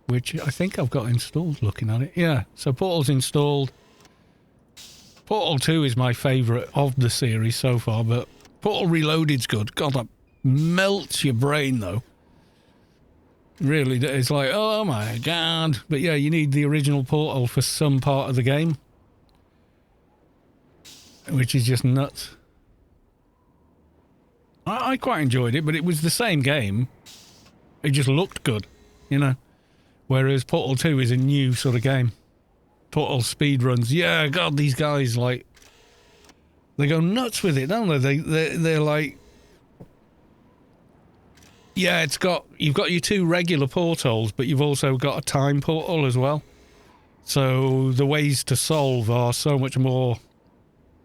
Speaker 1: Which I think I've got installed looking at it. Yeah, so Portal's installed. Portal 2 is my favourite of the series so far, but Portal Reloaded's good. God, that melts your brain, though. Really, it's like, oh my God. But yeah, you need the original Portal for some part of the game. Which is just nuts. I quite enjoyed it, but it was the same game. It just looked good, you know. Whereas Portal 2 is a new sort of game. Portal speedruns. Yeah, God, these guys, like... They go nuts with it, don't they? They're like... Yeah, you've got your 2 regular portals, but you've also got a time portal as well. So the ways to solve are so much more...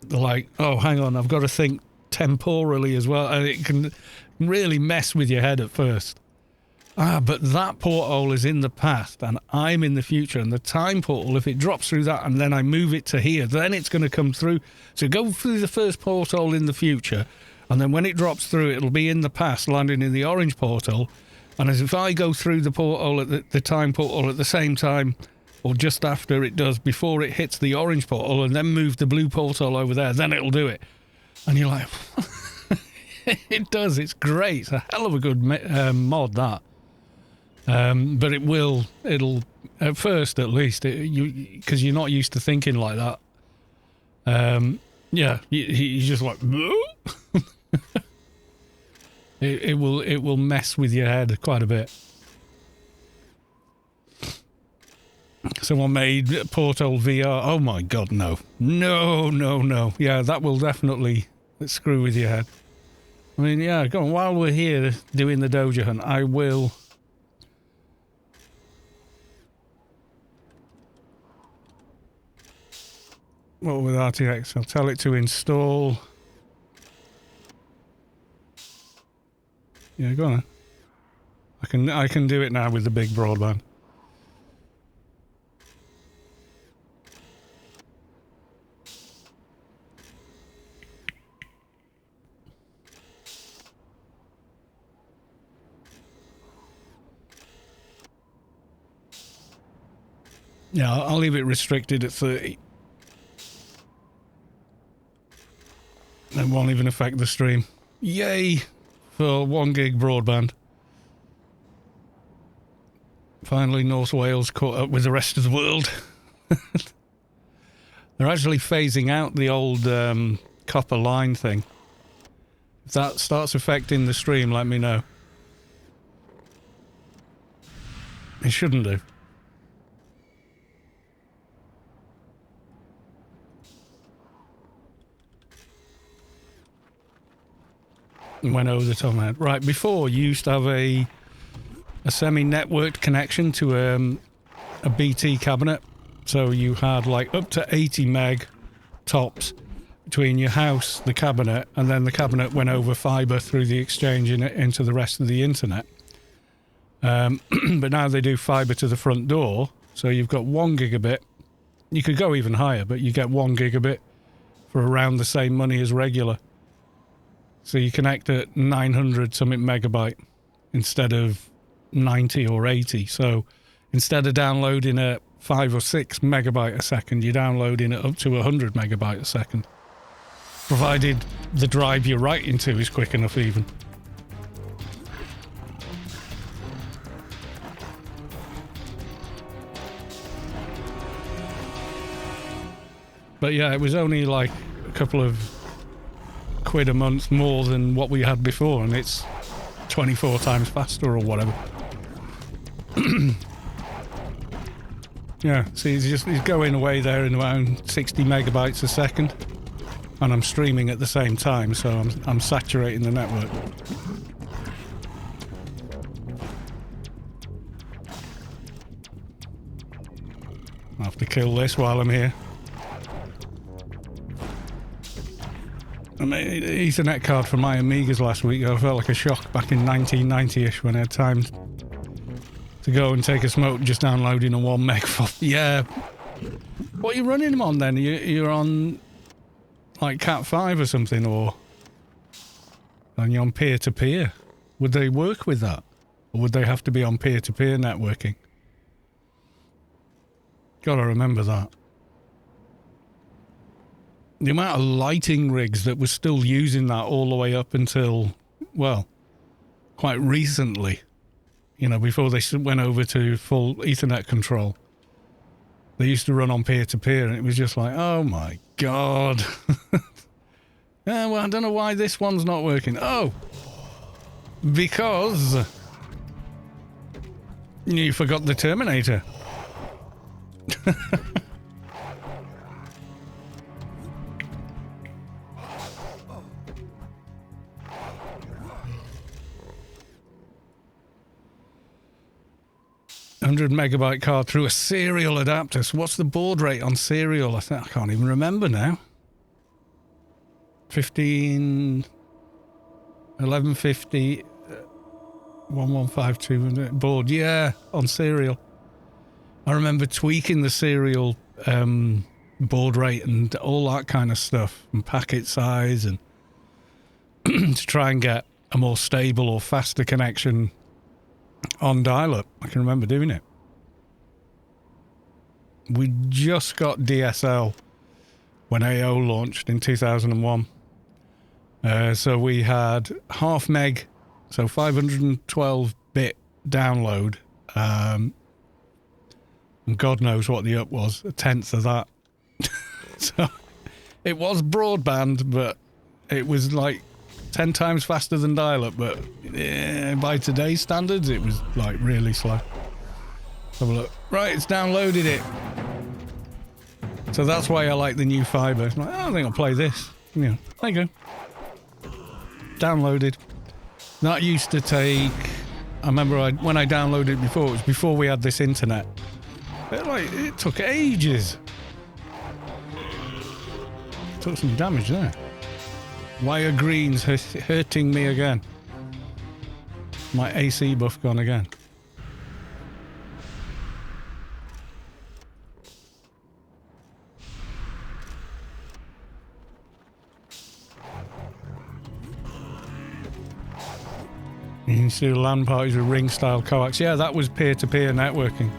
Speaker 1: Like, oh, hang on, I've got to think temporally as well. And it can really mess with your head at first. But that portal is in the past and I'm in the future, and the time portal, if it drops through that and then I move it to here, then it's going to come through. So go through the first portal in the future, and then when it drops through, it'll be in the past, landing in the orange portal. And as if I go through the portal at the time portal at the same time, or just after it does, before it hits the orange portal, and then move the blue portal over there, then it'll do it. And you're like, it does, it's great. It's a hell of a good mod, that. But it'll at first at least, because you're not used to thinking like that. Yeah, you're just like, it will mess with your head quite a bit. Someone made Portal VR. Oh my God, no. Yeah, that will definitely screw with your head. I mean, yeah, go on. While we're here doing the Doja hunt, I will... Well, with RTX, I'll tell it to install. Yeah, go on. I can do it now with the big broadband. Yeah, I'll leave it restricted at 30. It won't even affect the stream. Yay for 1 gig broadband. Finally, North Wales caught up with the rest of the world. They're actually phasing out the old copper line thing. If that starts affecting the stream, let me know. It shouldn't do. Went over the top of my head. Right, before you used to have a semi-networked connection to a BT cabinet. So you had like up to 80 meg tops between your house, the cabinet, and then the cabinet went over fibre through the exchange into the rest of the internet. But now they do fibre to the front door. So you've got 1 gigabit. You could go even higher, but you get 1 gigabit for around the same money as regular. So you connect at 900 something megabyte instead of 90 or 80. So instead of downloading at 5 or 6 megabyte a second, you're downloading it up to 100 megabyte a second. Provided the drive you're writing to is quick enough even. But yeah, it was only like a couple of quid a month more than what we had before, and it's 24 times faster or whatever. Yeah, see, he's going away there in around 60 megabytes a second, and I'm streaming at the same time, so I'm saturating the network. I'll have to kill this while I'm here. I mean, Ethernet card for my Amigas last week. I felt like a shock back in 1990-ish when I had time to go and take a smoke just downloading a 1 meg file. Yeah. What are you running them on then? You're on like Cat 5 or something, or and you're on peer-to-peer. Would they work with that? Or would they have to be on peer-to-peer networking? Gotta remember that. The amount of lighting rigs that were still using that all the way up until, well, quite recently, you know, before they went over to full Ethernet control. They used to run on peer-to-peer, and it was just like, oh my God. Yeah, well, I don't know why this one's not working. Oh, because you forgot the Terminator. 100 megabyte card through a serial adapter. So what's the baud rate on serial? I can't even remember now. 1150 1152 baud. Yeah, on serial. I remember tweaking the serial baud rate and all that kind of stuff, and packet size, and to try and get a more stable or faster connection on dial-up. I can remember doing it. We just got DSL when AO launched in 2001. So we had half meg, so 512-bit download. And God knows what the up was, a tenth of that. So it was broadband, but it was like 10 times faster than dial-up, but by today's standards, it was like really slow. Have a look. Right, it's downloaded it. So that's why I like the new fibre. It's like, oh, I think I'll play this. Yeah, there you go. Downloaded. That used to take... I remember when I downloaded it before, it was before we had this internet. It took ages. Took some damage there. Wire green's hurting me again. My AC buff gone again. You can see the LAN parties with ring-style coax. Yeah, that was peer-to-peer networking.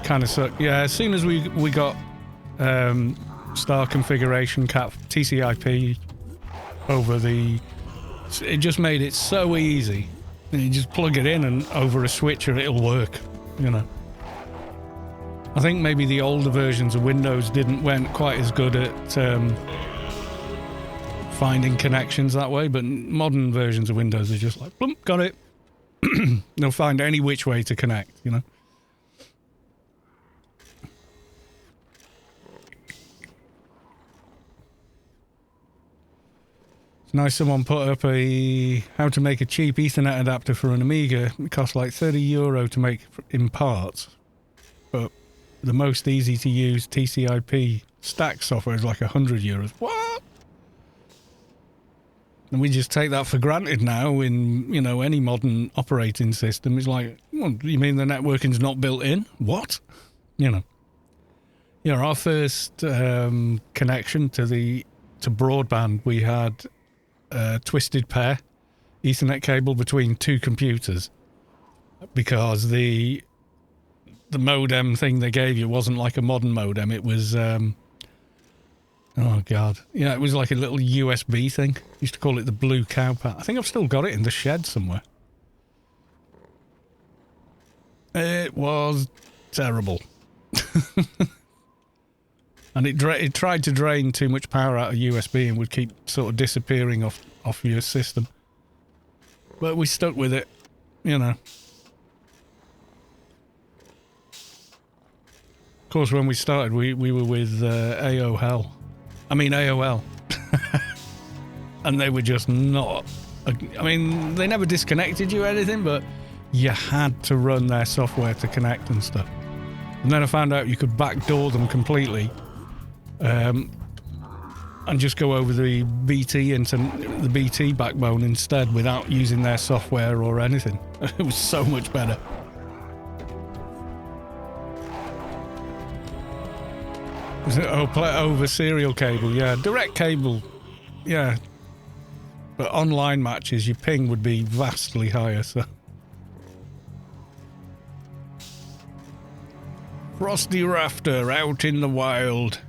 Speaker 1: Kind of sucked. Yeah, as soon as we got star configuration, cat TCP over the... It just made it so easy. And you just plug it in and over a switcher it'll work, you know. I think maybe the older versions of Windows weren't quite as good at finding connections that way, but modern versions of Windows are just like, boom, got it. They'll find any which way to connect, you know. It's nice someone put up how to make a cheap Ethernet adapter for an Amiga. It costs like €30 to make in parts, but the most easy to use TCP stack software is like €100. What? And we just take that for granted now in, you know, any modern operating system. It's like, well, you mean the networking's not built in? What? You know. Yeah, our first connection to broadband, we had a twisted pair Ethernet cable between two computers because the modem thing they gave you wasn't like a modern modem. It was oh god, yeah, it was like a little USB thing. Used to call it the blue cow pat. I think I've still got it in the shed somewhere. It was terrible. And it tried to drain too much power out of USB and would keep sort of disappearing off your system. But we stuck with it, you know. Of course, when we started, we were with AOL. And they were just not... I mean, they never disconnected you or anything, but you had to run their software to connect and stuff. And then I found out you could backdoor them completely. And just go over the BT backbone instead without using their software or anything. It was so much better. Over serial cable, yeah. Direct cable, yeah. But online matches, your ping would be vastly higher, so. Frosty Rafter out in the wild.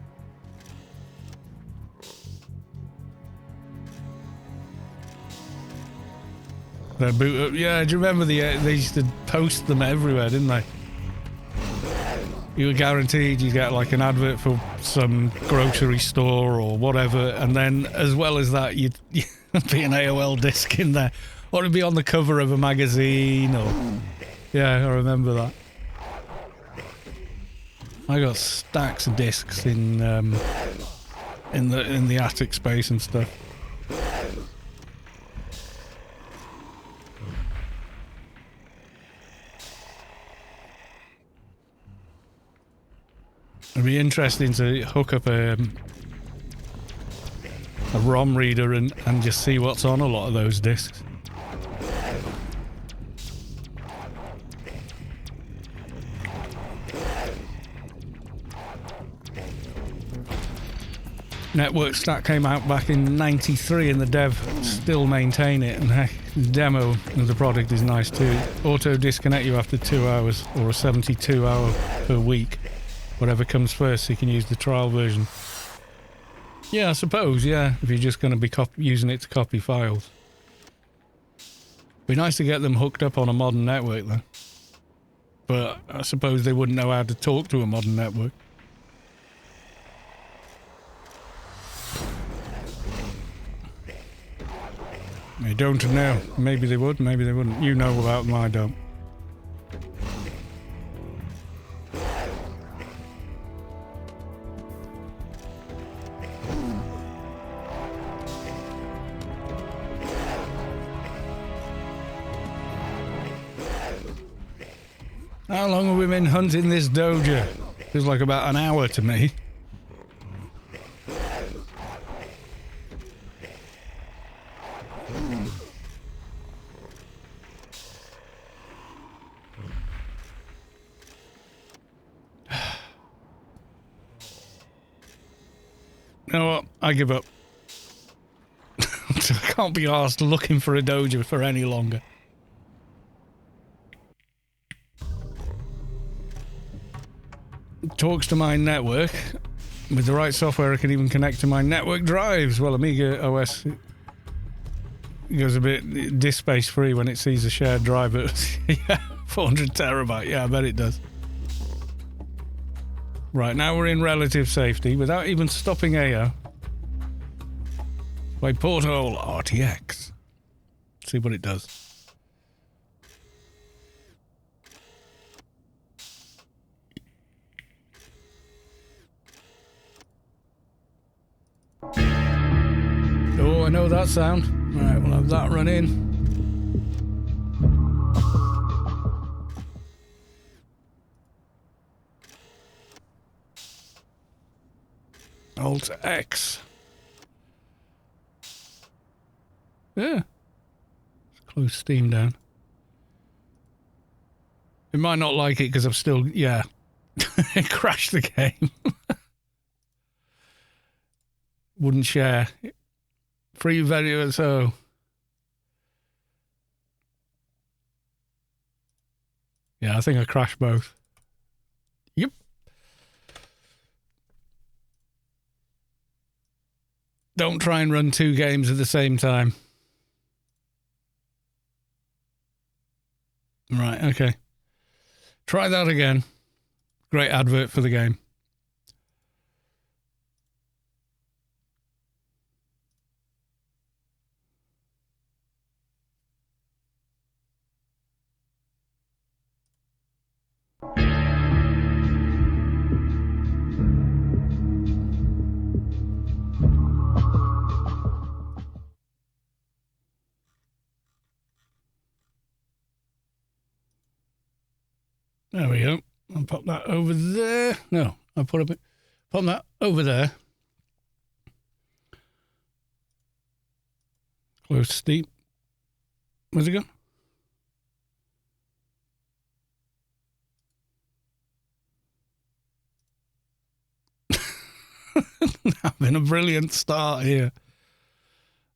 Speaker 1: They boot up. Yeah, do you remember they used to post them everywhere, didn't they? You were guaranteed you get like an advert for some grocery store or whatever, and then as well as that, you'd be an AOL disc in there, or it'd be on the cover of a magazine, or yeah, I remember that. I got stacks of discs in the attic space and stuff. It'd be interesting to hook up a ROM reader and just see what's on a lot of those discs. Network Stack came out back in '93 and the dev still maintain it, and heck, the demo of the product is nice too. Auto disconnect you after 2 hours or a 72-hour per week. Whatever comes first, so you can use the trial version. Yeah, I suppose, yeah, if you're just going to be using it to copy files. Be nice to get them hooked up on a modern network, though. But I suppose they wouldn't know how to talk to a modern network. I don't know. Maybe they would, maybe they wouldn't. You know about them, I don't. How long have we been hunting this Doja? Feels like about an hour to me. You know what? I give up. I can't be arsed looking for a Doja for any longer. Talks to my network. With the right software, I can even connect to my network drives. Well, Amiga OS goes a bit disk space free when it sees a shared drive. Yeah, 400 terabyte. Yeah, I bet it does. Right, now we're in relative safety without even stopping AO. Play Porthole RTX. See what it does. Oh, I know that sound. Right, we'll have that run in. Alt X. Yeah. Close Steam down. It might not like it because I've still, yeah. It crashed the game. Wouldn't share. Free video, so. Yeah, I think I crashed both. Yep. Don't try and run 2 games at the same time. Right, okay. Try that again. Great advert for the game. There we go. I'll pop that over there. No, I'll pop that over there. Close Steam. Where's it gone? Having a brilliant start here.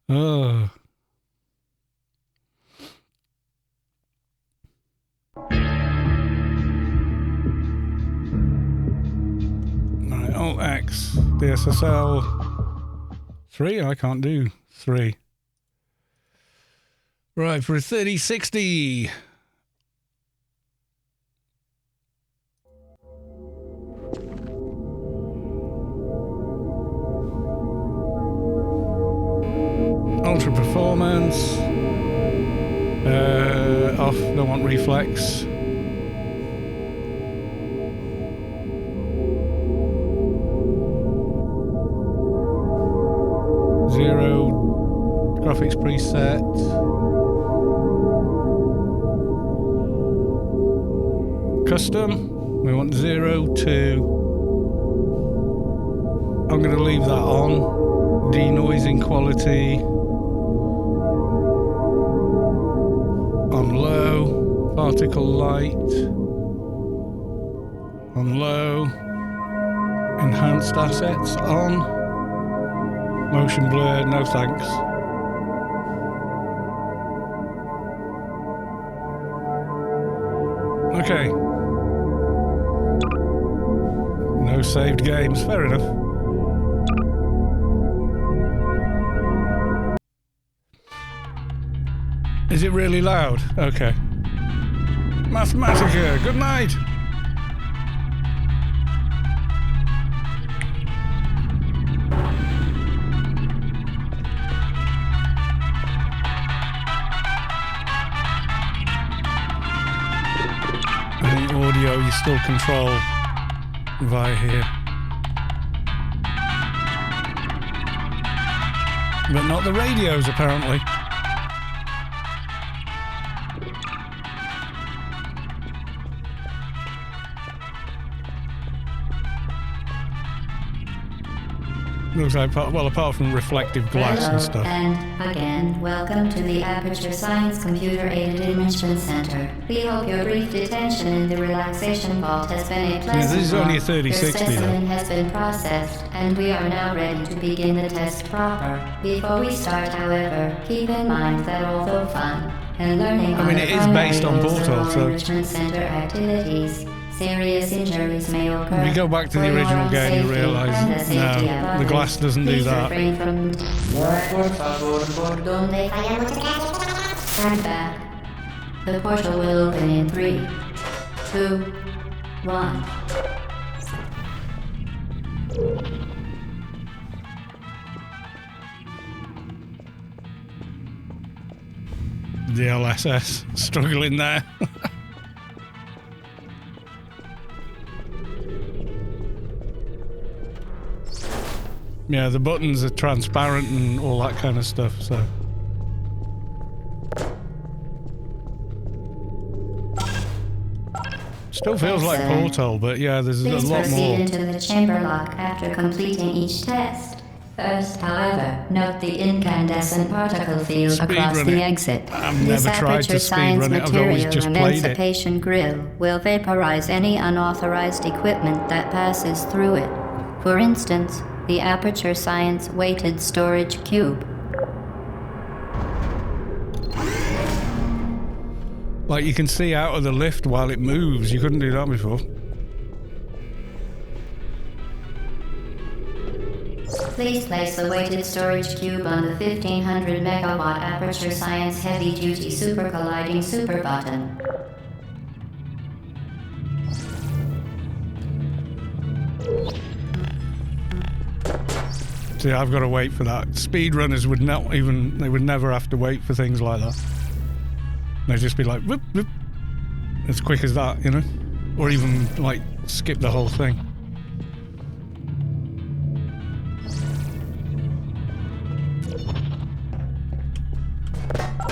Speaker 1: Oh. Right, Alt X, DSSL 3. I can't do 3. Right, for a 3060. Ultra performance. Off, don't want reflex. Zero graphics preset. Custom, we want 0, 2. I'm going to leave that on. Denoising quality on low. Particle light on low. Enhanced assets on. Motion blur, no thanks. Okay. No saved games, fair enough. Is it really loud? Okay. Mathematica, good night! I think audio you still control via here. But not the radios, apparently. Looks like, well, apart from reflective glass and stuff.
Speaker 4: And again, welcome to the Aperture Science Computer-Aided Enrichment Center. We hope your brief detention in the relaxation vault has been a pleasant one.
Speaker 1: Yeah, this is only a
Speaker 4: Your
Speaker 1: 3060
Speaker 4: specimen
Speaker 1: though.
Speaker 4: has been processed, and we are now ready to begin the test proper. Before we start, however, keep in mind that although fun and learning
Speaker 1: I mean,
Speaker 4: are
Speaker 1: it
Speaker 4: the
Speaker 1: is based on
Speaker 4: primary goals of
Speaker 1: Portal,
Speaker 4: all
Speaker 1: so-
Speaker 4: Enrichment Center activities, Serious injuries may occur.
Speaker 1: If you go back to
Speaker 4: For
Speaker 1: the
Speaker 4: your
Speaker 1: original
Speaker 4: own
Speaker 1: game, you
Speaker 4: safety
Speaker 1: realise
Speaker 4: and the safety of
Speaker 1: no, the
Speaker 4: others,
Speaker 1: glass doesn't do
Speaker 4: please
Speaker 1: that.
Speaker 4: refrain from turn back. The portal will open in 3, 2, 1.
Speaker 1: The LSS struggling there. Yeah, the buttons are transparent and all that kind of stuff, so. Still feels like
Speaker 4: Excellent.
Speaker 1: Portal, but yeah, there's
Speaker 4: Please
Speaker 1: a lot
Speaker 4: proceed
Speaker 1: more.
Speaker 4: into the chamber lock after completing each test. First, however, note the incandescent particle field across
Speaker 1: Speedrun
Speaker 4: the
Speaker 1: it.
Speaker 4: exit.
Speaker 1: I've
Speaker 4: This
Speaker 1: never tried to
Speaker 4: aperture science
Speaker 1: speedrun it, I've always
Speaker 4: material
Speaker 1: just played it.
Speaker 4: emancipation grill will vaporize any unauthorized equipment that passes through it. For instance, the aperture science weighted storage cube.
Speaker 1: Like you can see out of the lift while it moves. You couldn't do that before.
Speaker 4: Please place the weighted storage cube on the 1500 megawatt aperture science heavy duty super colliding super button.
Speaker 1: See, I've got to wait for that. Speedrunners would not even, they would never have to wait for things like that. They'd just be like, whoop, whoop, as quick as that, you know? Or even, like, skip the whole thing.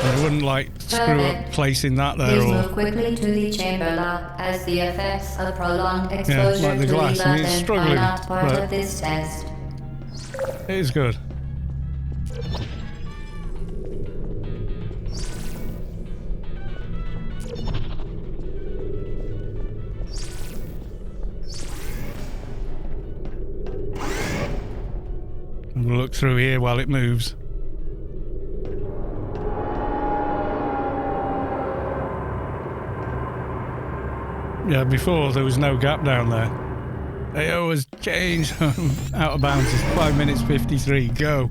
Speaker 1: They wouldn't, like, screw up placing that there
Speaker 4: Please
Speaker 1: or...
Speaker 4: move quickly to the chamber lock as the effects of prolonged exposure
Speaker 1: like the
Speaker 4: to
Speaker 1: glass.
Speaker 4: the
Speaker 1: I mean, it's
Speaker 4: weapon
Speaker 1: struggling,
Speaker 4: are not part
Speaker 1: but-
Speaker 4: of this test.
Speaker 1: It is good. I'm gonna look through here while it moves. Yeah, before there was no gap down there. AO has changed. Out of bounds is 5 minutes 53. Go.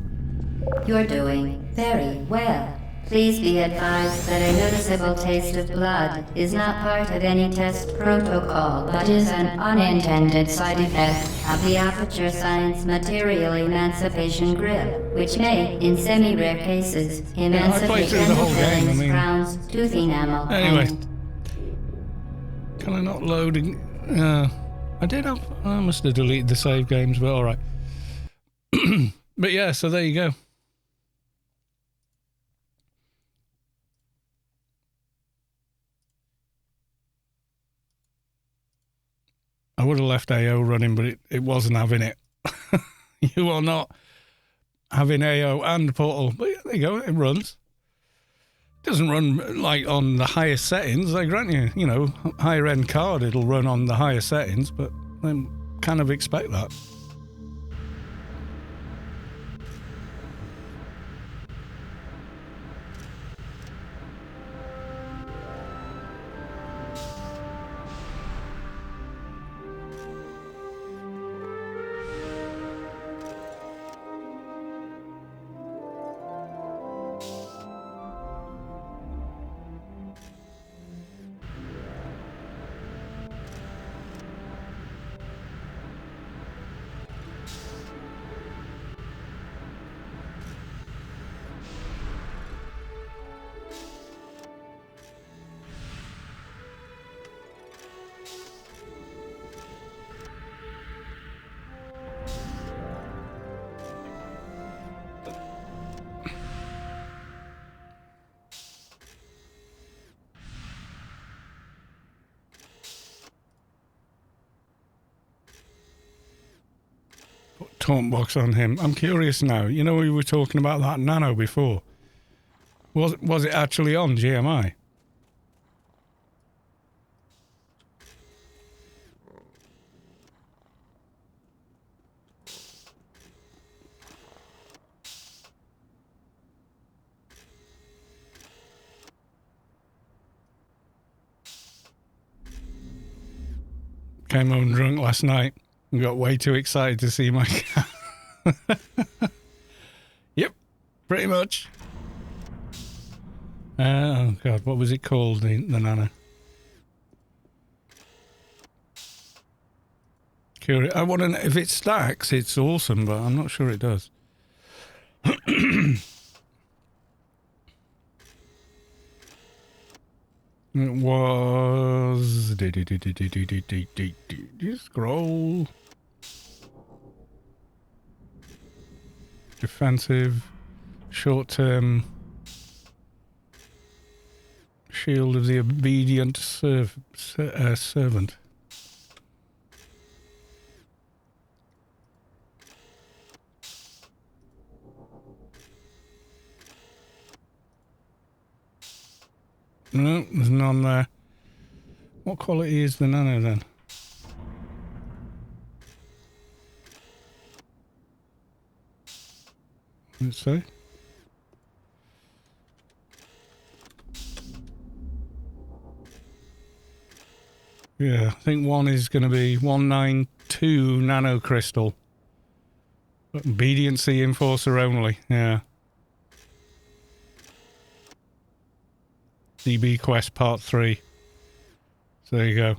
Speaker 4: You're doing very well. Please be advised that a noticeable taste of blood is not part of any test protocol, but is an unintended side effect of the aperture science material emancipation grill, which may, in semi-rare cases, emancipate
Speaker 1: through the whole
Speaker 4: dental
Speaker 1: game, I
Speaker 4: fillings,
Speaker 1: mean-
Speaker 4: crowns, tooth enamel,
Speaker 1: Anyway.
Speaker 4: and
Speaker 1: Can I not loading? I did have... I must have deleted the save games, but alright. But yeah, so there you go. I would have left AO running, but it wasn't having it. You are not having AO and Portal. But yeah, there you go, it runs. It doesn't run like on the highest settings. They grant you, you know, higher end card, it'll run on the higher settings, but I kind of expect that. Taunt box on him. I'm curious now. You know, we were talking about that Nano before. Was it actually on GMI? Came home drunk last night and got way too excited to see my cat. Yep, pretty much. Oh god, what was it called, the Nano? Curious. I want to know if it stacks. It's awesome, but I'm not sure it does. It was scroll. Defensive, short-term. Shield of the obedient servant. No, there's none there. What quality is the Nano then? Let's see. Yeah, I think one is going to be 192 nano crystal. Obediency enforcer only, yeah. DB Quest Part 3. So there you go.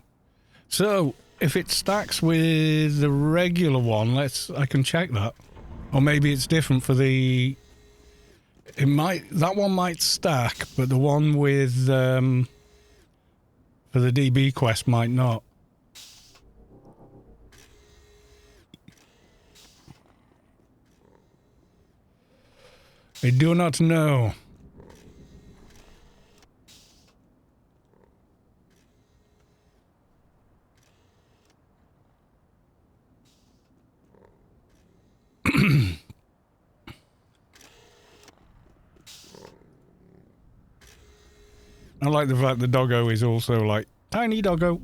Speaker 1: So, if it stacks with the regular one, I can check that. Or maybe it's different for the... that one might stack, but the one with, for the DB Quest might not. I do not know. I like the fact the doggo is also like tiny doggo.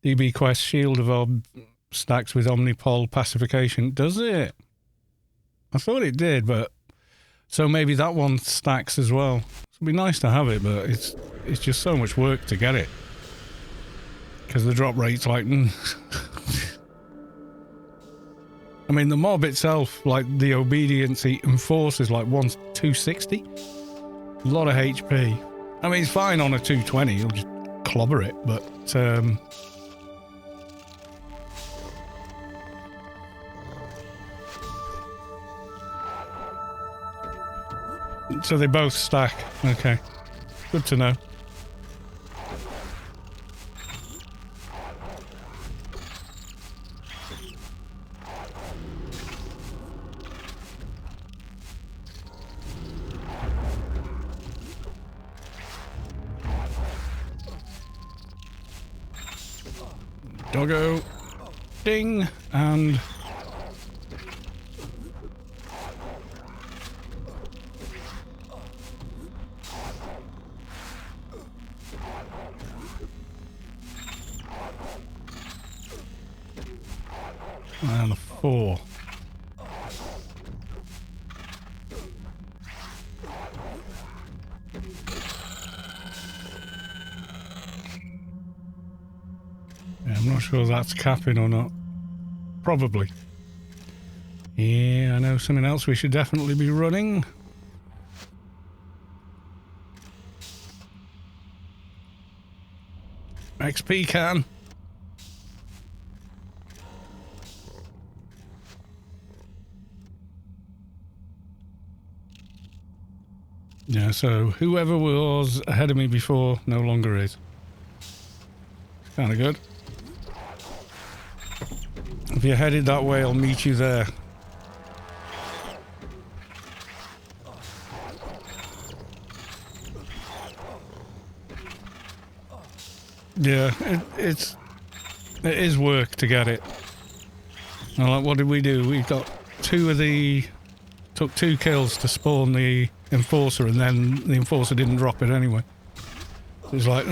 Speaker 1: DB Quest Shield of Ob stacks with Omnipol pacification. Does it? I thought it did, but so maybe that one stacks as well. It'd be nice to have it, but it's just so much work to get it because the drop rate's like. I mean, the mob itself, like the obediency enforces, like 260. A lot of HP. I mean, it's fine on a 220. You'll just clobber it, but so they both stack. Okay, good to know. Doggo, ding, and a 4. I'm not sure that's capping or not. Probably. Yeah, I know something else we should definitely be running. XP can. Yeah, so whoever was ahead of me before no longer is. It's kind of good. If you're headed that way, I'll meet you there. Yeah, it is work to get it. Now, like, what did we do? We got took 2 kills to spawn the enforcer, and then the enforcer didn't drop it anyway. So it's like,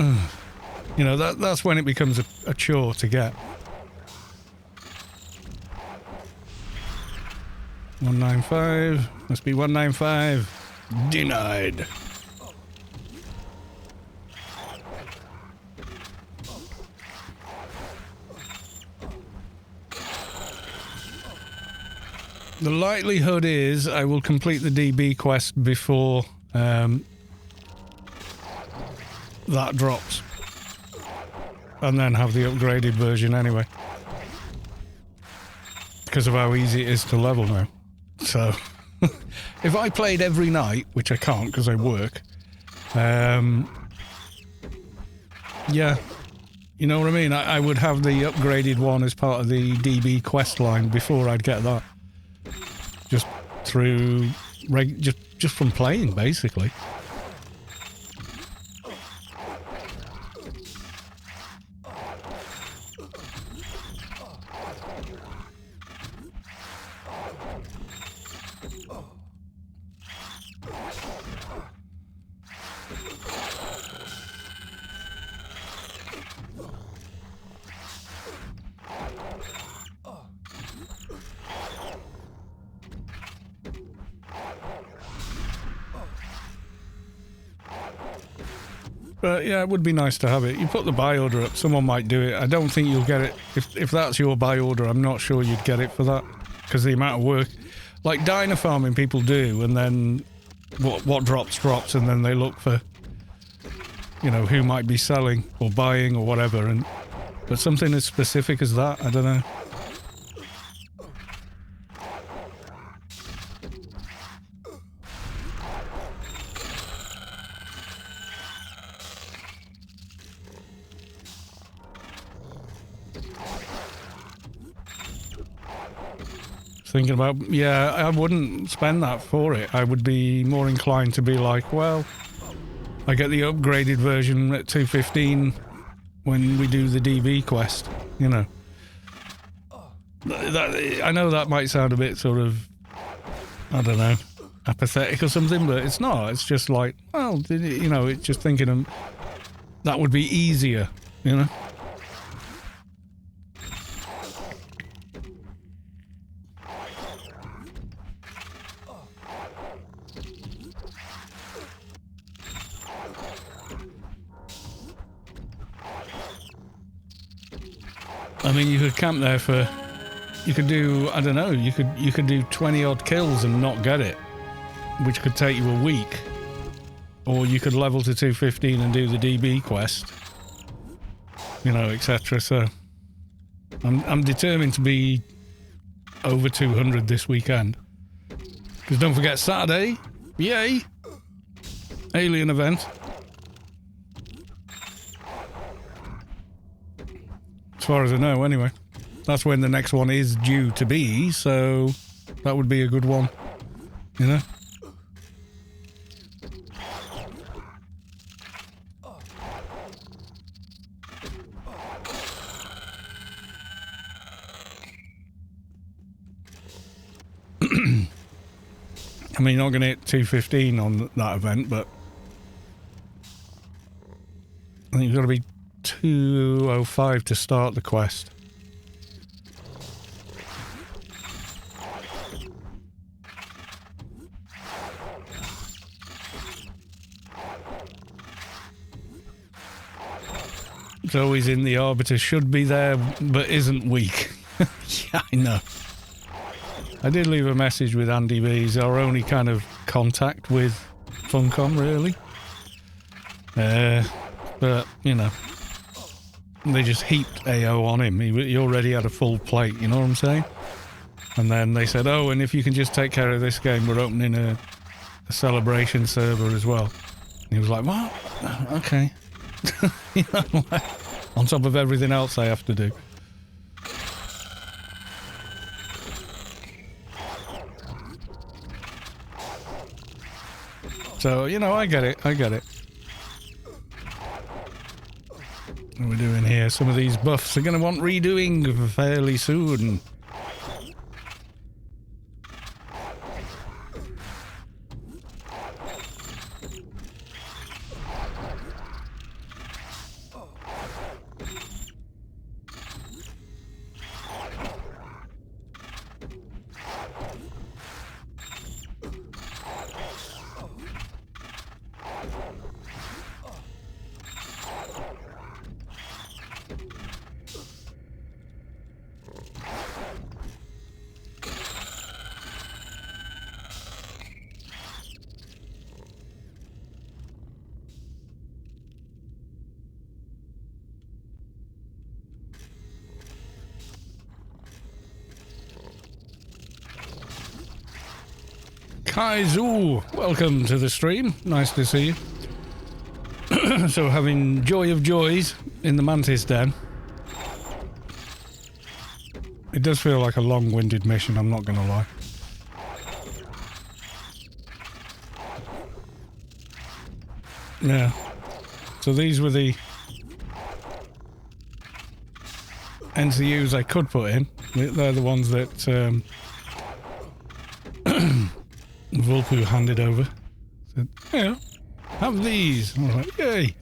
Speaker 1: you know, that's when it becomes a chore to get. 195. Must be 195. Denied. The likelihood is I will complete the DB quest before that drops. And then have the upgraded version anyway. Because of how easy it is to level now. So, if I played every night, which I can't because I work, yeah, you know what I mean? I would have the upgraded one as part of the DB quest line before I'd get that. Just through, just from playing, basically. But yeah, it would be nice to have it. You put the buy order up, someone might do it. I don't think you'll get it. If that's your buy order, I'm not sure you'd get it for that. Because the amount of work. Like dino farming people do, and then what drops, and then they look for, you know, who might be selling or buying or whatever. But something as specific as that, I don't know. Thinking about, yeah, I wouldn't spend that for it. I would be more inclined to be like, well, I get the upgraded version at 215 when we do the DB quest, you know. I know that might sound a bit sort of, I don't know, apathetic or something, but it's not. It's just like, well, you know, it's just thinking that would be easier, you know. I mean, you could camp there for, you could do, I don't know, you could do 20 odd kills and not get it, which could take you a week. Or you could level to 215 and do the DB quest, you know, etc. So I'm determined to be over 200 this weekend. Because don't forget Saturday, yay, alien event. As far as I know, anyway. That's when the next one is due to be, so that would be a good one, you know? I mean, not going to hit 215 on that event, but I think you've got to be 205 to start the quest. It's always in the Arbiter, should be there, but isn't weak. Yeah, I know. I did leave a message with Andy B. He's our only kind of contact with Funcom, really. But, you know, they just heaped AO on him. He already had a full plate, you know what I'm saying? And then they said, oh, and if you can just take care of this game, we're opening a celebration server as well. And he was like, what? Okay. You know, like, on top of everything else I have to do. So, you know, I get it. What are we doing here? Some of these buffs are going to want redoing fairly soon. Hi Zoo, welcome to the stream. Nice to see you. So having joy of joys in the Mantis Den. It does feel like a long-winded mission, I'm not gonna lie. Yeah. So these were the NCUs I could put in. They're the ones that Vulpu handed over. Said, yeah, have these. I was like, yay.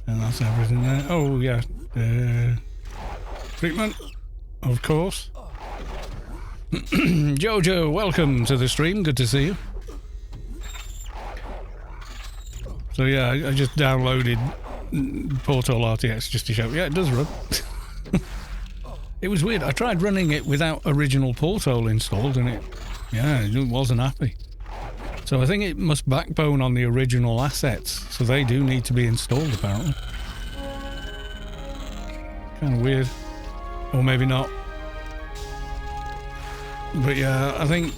Speaker 1: And that's everything there. Oh, yeah. Treatment, of course. Doja, welcome to the stream. Good to see you. So, yeah, I just downloaded Portal RTX just to show. Yeah, it does run. It was weird. I tried running it without original Portal installed, and it wasn't happy. So I think it must backbone on the original assets, so they do need to be installed apparently. Kind of weird. Or maybe not. But yeah, I think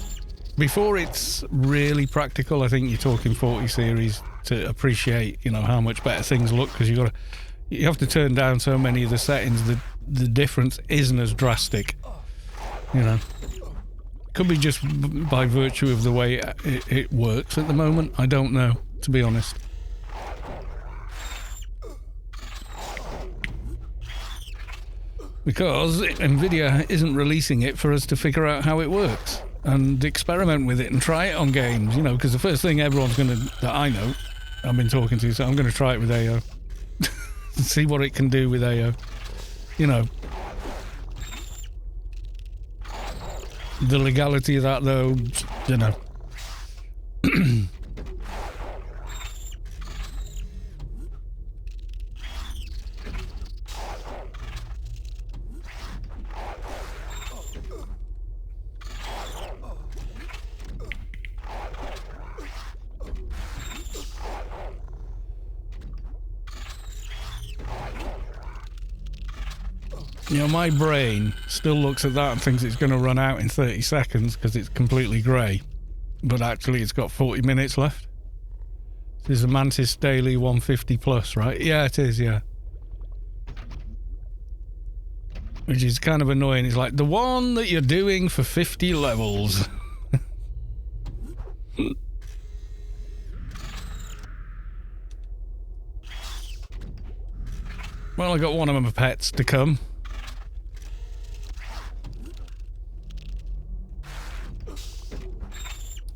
Speaker 1: before it's really practical, I think you're talking 40 series to appreciate, you know, how much better things look, because you have to turn down so many of the settings that the difference isn't as drastic, you know. Could be just by virtue of the way it works at the moment. I don't know, to be honest. Because Nvidia isn't releasing it for us to figure out how it works and experiment with it and try it on games, you know, because the first thing everyone's going to, that I know, I've been talking to, so I'm going to try it with AO. See what it can do with AO. You know. The legality of that, though, you know. You know, my brain still looks at that and thinks it's going to run out in 30 seconds because it's completely grey. But actually it's got 40 minutes left. This is a Mantis Daily 150 plus, right? Yeah, it is, yeah. Which is kind of annoying. It's like, the one that you're doing for 50 levels. Well, I got one of my pets to come.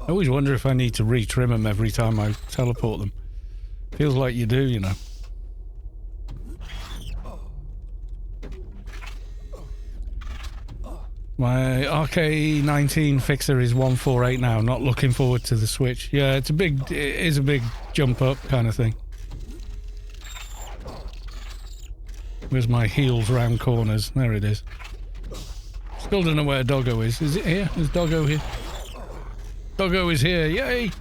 Speaker 1: I always wonder if I need to retrim them every time I teleport them. Feels like you do, you know. My RK19 fixer is 148 now. Not looking forward to the switch. Yeah, it is a big jump up kind of thing. Where's my heels round corners? There it is. Still don't know where Doggo is. Is it here? Is Doggo here? Doggo is here, yay!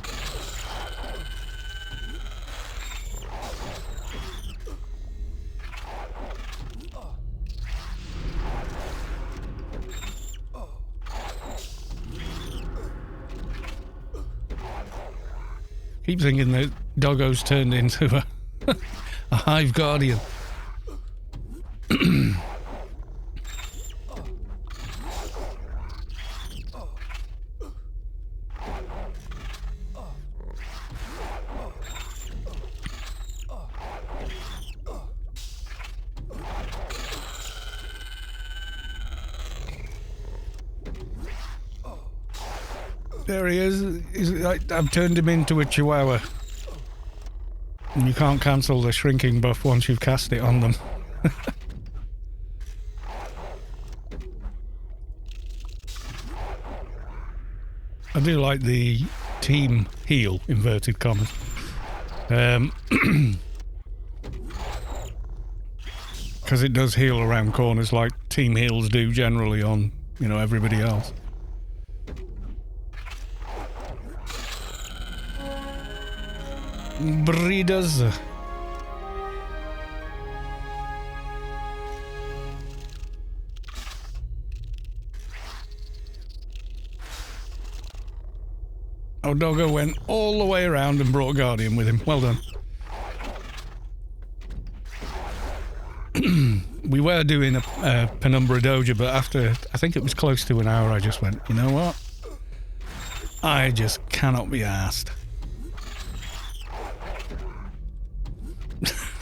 Speaker 1: Keep thinking that Doggo's turned into a hive guardian. There he is. I've turned him into a chihuahua. And you can't cancel the shrinking buff once you've cast it on them. I do like the team heal, inverted commas. because it does heal around corners like team heals do generally on, you know, everybody else. Breeders. Oh, Doggo went all the way around and brought a Guardian with him. Well done. We were doing a Penumbra Doja, but after, I think it was close to an hour, I just went, you know what? I just cannot be arsed.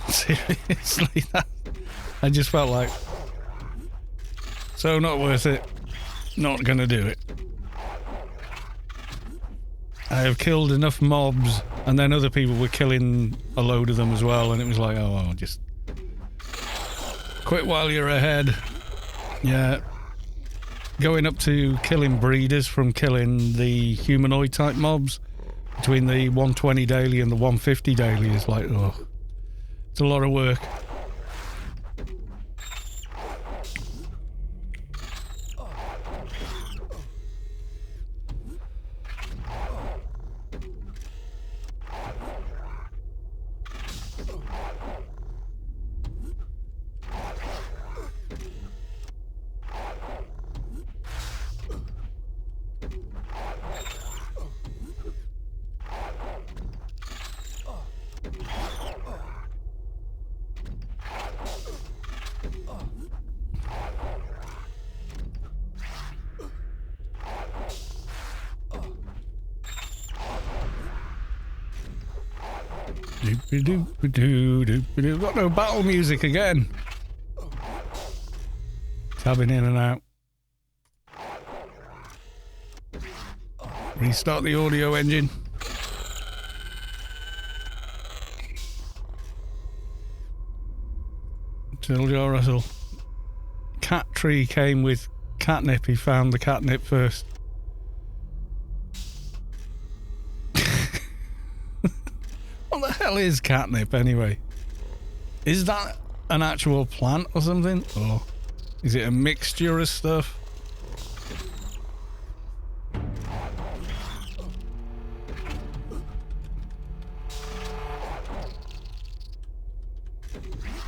Speaker 1: Seriously, I just felt like, so not worth it, not gonna do it. I have killed enough mobs, and then other people were killing a load of them as well, and it was like, oh, just quit while you're ahead. Yeah. Going up to killing breeders from killing the humanoid type mobs between the 120 daily and the 150 daily is like, oh, it's a lot of work. Got no battle music again. Tabbing in and out. Restart the audio engine. Tiljar Russell. Cat tree came with catnip. He found the catnip first. What the hell is catnip anyway? Is that an actual plant or something? Or is it a mixture of stuff?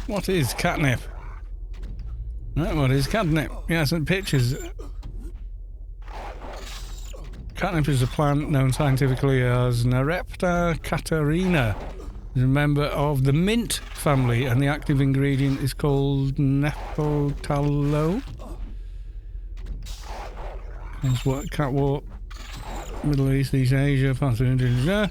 Speaker 1: What is catnip? Right, what is catnip? Yeah, some pictures. Catnip is a plant known scientifically as Nerepta catarrhina. It's a member of the mint family, and the active ingredient is called nepotalo. That's what catwort, Middle East, East Asia, parts of Indonesia.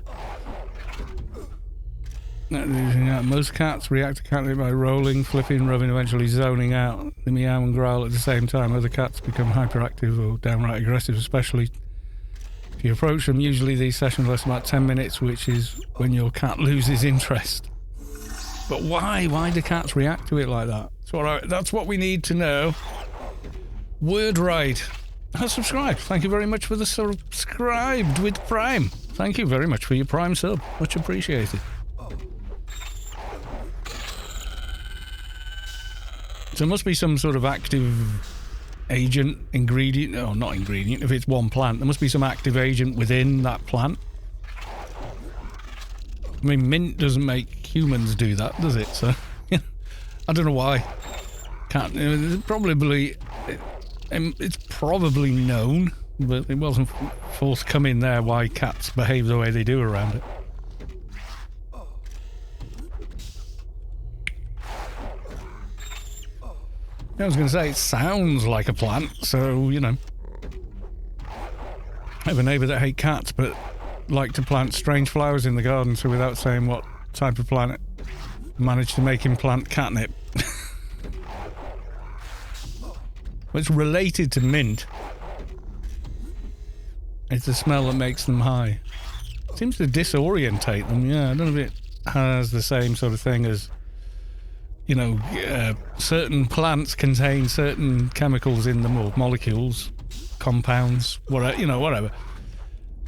Speaker 1: Most cats react to catnip by rolling, flipping, rubbing, eventually zoning out. They meow and growl at the same time. Other cats become hyperactive or downright aggressive, especially if you approach them. Usually these sessions last about 10 minutes, which is when your cat loses interest. But why? Why do cats react to it like that? That's what we need to know. Word right. Subscribe. Thank you very much for the subscribed with Prime. Thank you very much for your Prime sub. Much appreciated. So there must be some sort of active agent, ingredient, or not ingredient, if it's one plant, there must be some active agent within that plant. I mean, mint doesn't make humans do that, does it? So, I don't know why. It's probably known, but it wasn't forthcoming there why cats behave the way they do around it. I was going to say, it sounds like a plant, so, you know. I have a neighbour that hates cats, but like to plant strange flowers in the garden, so without saying what type of plant, managed to make him plant catnip. Well, it's related to mint. It's the smell that makes them high. Seems to disorientate them, yeah. I don't know if it has the same sort of thing as, you know, certain plants contain certain chemicals in them, or molecules, compounds, whatever, you know, whatever,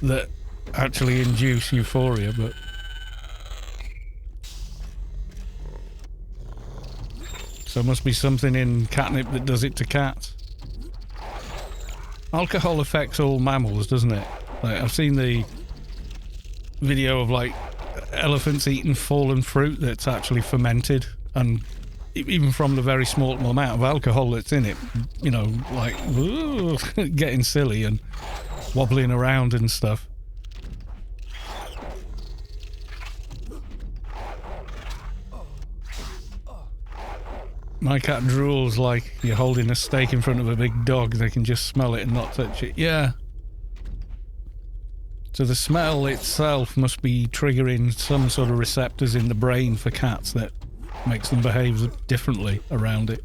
Speaker 1: that actually induce euphoria, but So it must be something in catnip that does it to cats. Alcohol affects all mammals, doesn't it? Like, I've seen the video of like elephants eating fallen fruit that's actually fermented, and even from the very small amount of alcohol that's in it, you know, like ooh, getting silly and wobbling around and stuff. My cat drools like you're holding a steak in front of a big dog. They can just smell it and not touch it. Yeah. So the smell itself must be triggering some sort of receptors in the brain for cats that makes them behave differently around it.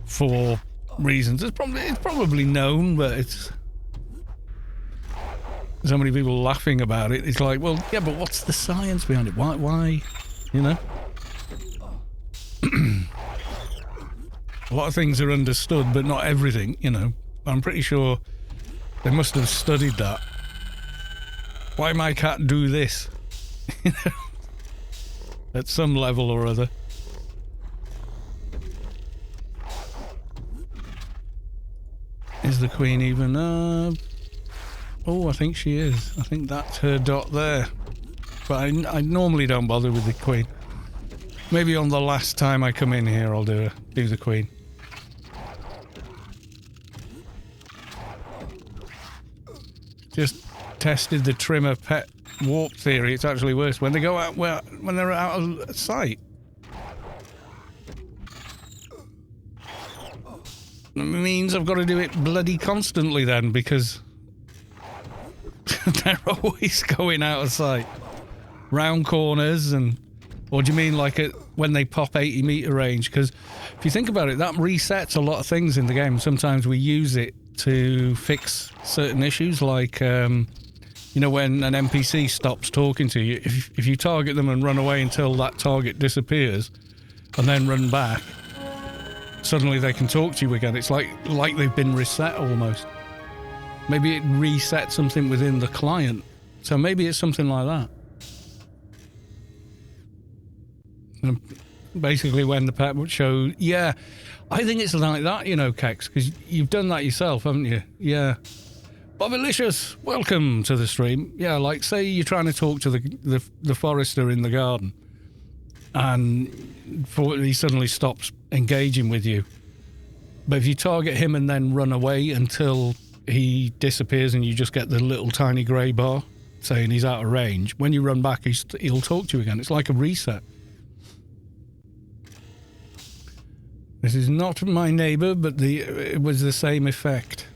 Speaker 1: For reasons. It's probably known, but it's... so many people laughing about it. It's like, well, yeah, but what's the science behind it? Why? You know? A lot of things are understood, but not everything, you know. I'm pretty sure they must have studied that. Why my cat do this? You know? At some level or other. Is the queen even... oh, I think she is. I think that's her dot there. But I normally don't bother with the queen. Maybe on the last time I come in here I'll do the queen. Just tested the trimmer pet warp theory. It's actually worse when they go out, when they're out of sight. It means I've got to do it bloody constantly then, because they're always going out of sight. Round corners and... or do you mean like when they pop 80-meter range? Because if you think about it, that resets a lot of things in the game. Sometimes we use it to fix certain issues, like, you know, when an NPC stops talking to you, if you target them and run away until that target disappears, and then run back, suddenly they can talk to you again. It's like they've been reset almost. Maybe it resets something within the client. So maybe it's something like that. Basically when the pet would show... yeah, I think it's like that, you know, Kex, because you've done that yourself, haven't you? Yeah. Bobbilicious, welcome to the stream. Yeah, like say you're trying to talk to the forester in the garden, and he suddenly stops engaging with you. But if you target him and then run away until he disappears and you just get the little tiny grey bar saying he's out of range, when you run back he'll talk to you again. It's like a reset. This is not my neighbour, but it was the same effect.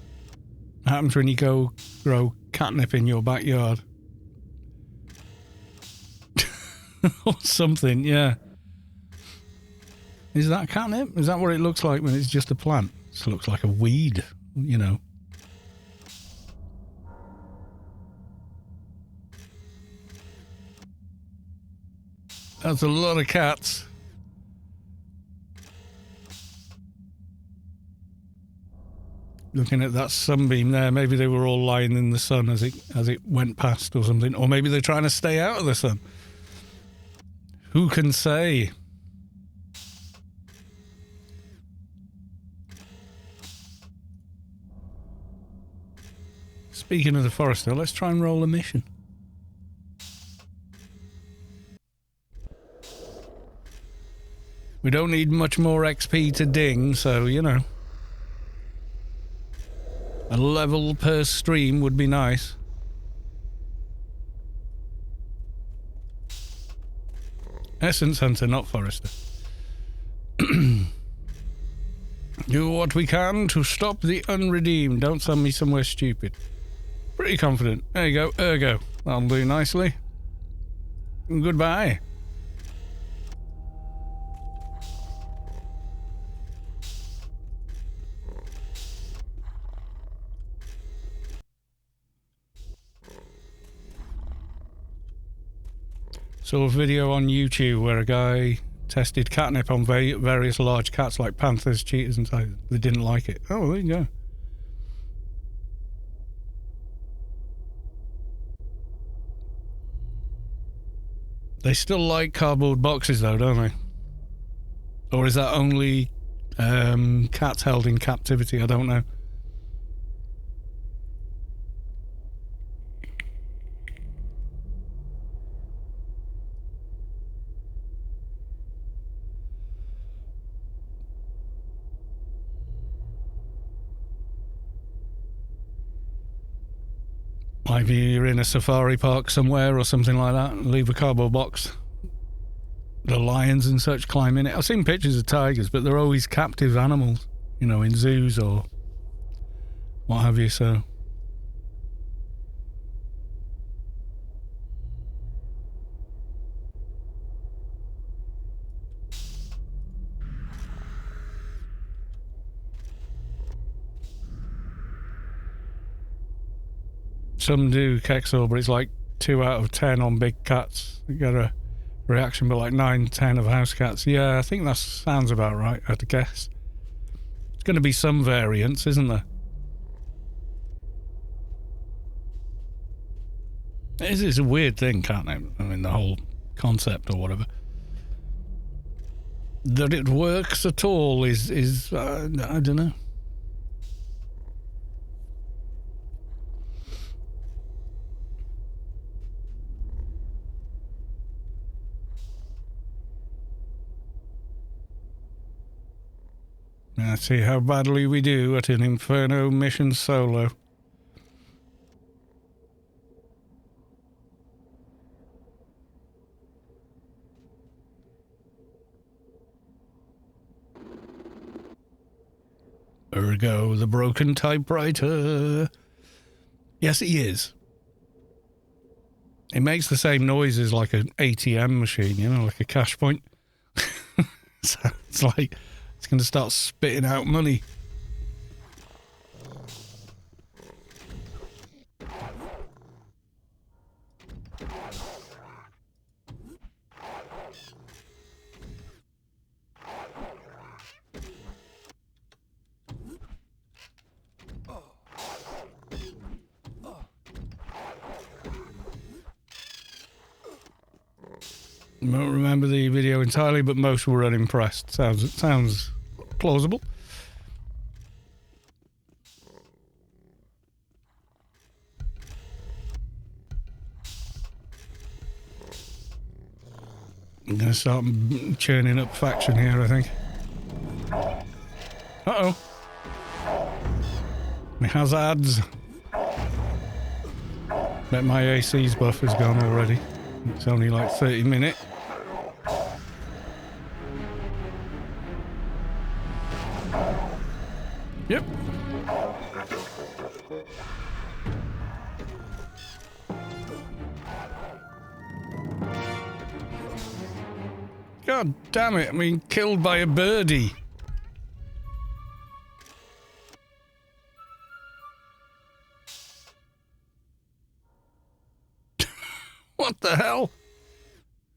Speaker 1: It happens when you go grow catnip in your backyard. Or something, yeah. Is that catnip? Is that what it looks like when it's just a plant? It looks like a weed, you know. That's a lot of cats. Looking at that sunbeam there, maybe they were all lying in the sun as it went past or something. Or maybe they're trying to stay out of the sun. Who can say? Speaking of the forester, let's try and roll a mission. We don't need much more XP to ding, so, you know. A level per stream would be nice. Essence Hunter, not Forester. Do what we can to stop the unredeemed. Don't send me somewhere stupid. Pretty confident. There you go. Ergo. That'll do nicely. Goodbye. Saw a video on YouTube where a guy tested catnip on various large cats like panthers, cheetahs and tigers. They didn't like it. Oh, there you go. They still like cardboard boxes though, don't they? Or is that only cats held in captivity? I don't know. Maybe you're in a safari park somewhere or something like that and leave a cardboard box. The lions and such climb in it. I've seen pictures of tigers, but they're always captive animals, you know, in zoos or what have you, so... Some do Kexor, but it's like 2 out of 10 on big cats. You get a reaction, but like 9, 10 of house cats. Yeah, I think that sounds about right, I'd guess. There's going to be some variance, isn't there? It's a weird thing, can't it? I mean, the whole concept or whatever. That it works at all is I don't know. Let's see how badly we do at an Inferno mission solo. Ergo, the broken typewriter. Yes, he is. It makes the same noises like an ATM machine, you know, like a cash point. So it's like... It's going to start spitting out money. I don't remember the video entirely, but most were unimpressed. Sounds plausible. I'm going to start churning up faction here, I think. Uh-oh. My hazards. Bet my AC's buff is gone already. It's only like 30 minutes. Yep. God damn it, I mean, killed by a birdie. What the hell?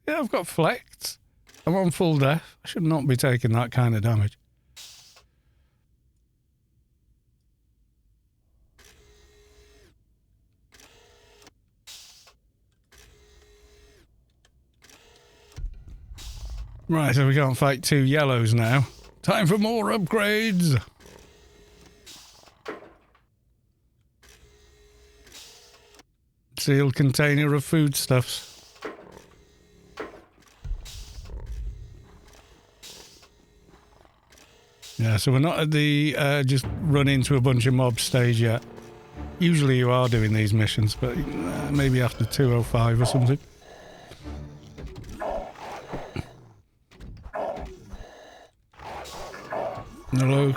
Speaker 1: Yeah, I've got flex. I'm on full death. I should not be taking that kind of damage. Right, so we can't fight 2 yellows now. Time for more upgrades. Sealed container of foodstuffs. Yeah, so we're not at the just run into a bunch of mobs stage yet. Usually you are doing these missions, but maybe after 205 or something.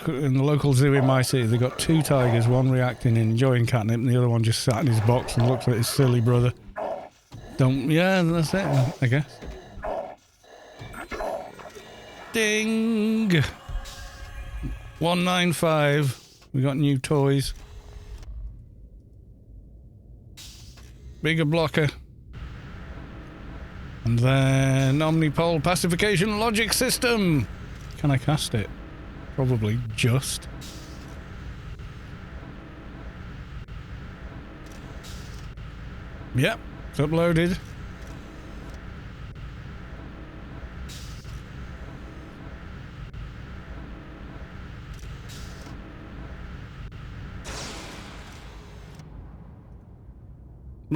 Speaker 1: In the local zoo in my city, they've got 2 tigers, one reacting and enjoying catnip, and the other one just sat in his box and looks at his silly brother. Yeah, that's it, I guess. Ding! 195. We got new toys. Bigger blocker. And then Omnipole pacification logic system. Can I cast it? Probably just. Yep, it's uploaded.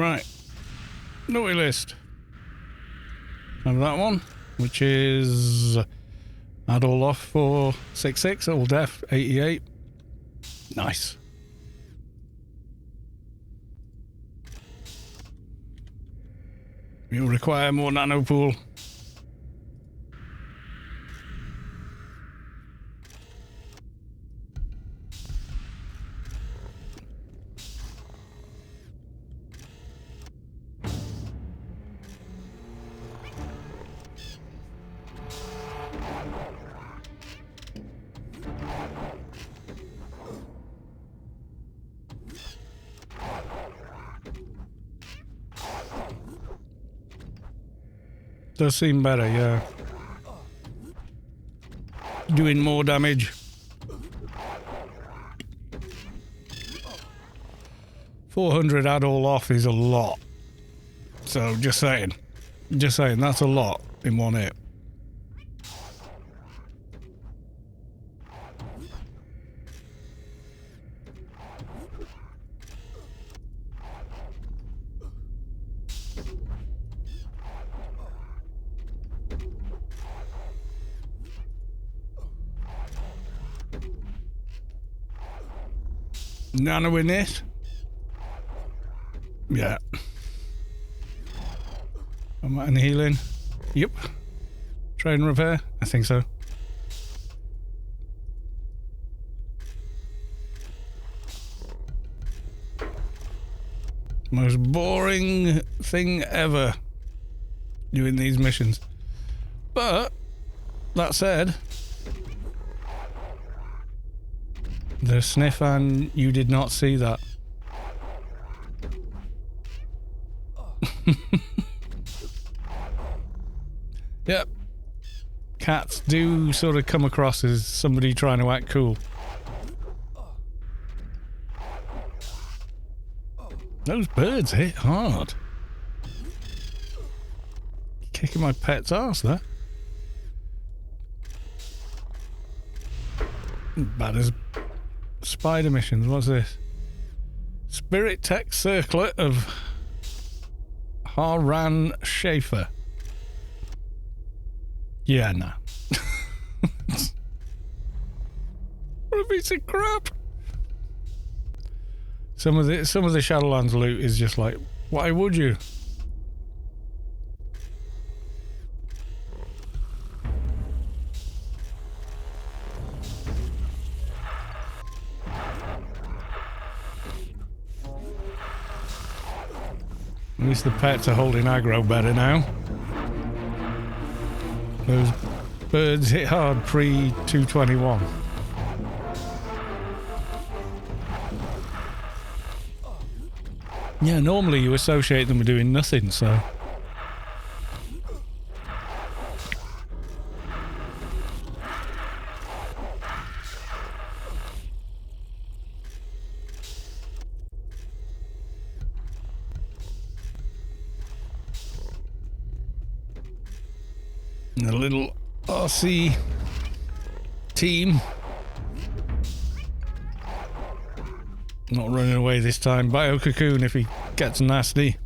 Speaker 1: Right. Naughty list. Have that one, which is add all off for 66, all def 88. Nice. You'll require more nano pool. Does seem better, yeah. Doing more damage. 400 add all off is a lot. So just saying. Just saying, that's a lot in one hit. Nano in this? Yeah. Am I in healing? Yep. Trade and repair? I think so. Most boring thing ever doing these missions. But, that said, the sniff and you did not see that. Yep. Cats do sort of come across as somebody trying to act cool. Those birds hit hard. Kicking my pet's ass there. Bad as spider missions. What's this? Spirit Tech Circlet of Haran Schaefer. Yeah, nah. What a piece of crap. Some of the Shadowlands loot is just like, why would you? At least the pets are holding aggro better now. Those birds hit hard pre-221. Yeah, normally you associate them with doing nothing, so... The little RC team. Not running away this time. Bio Cocoon if he gets nasty.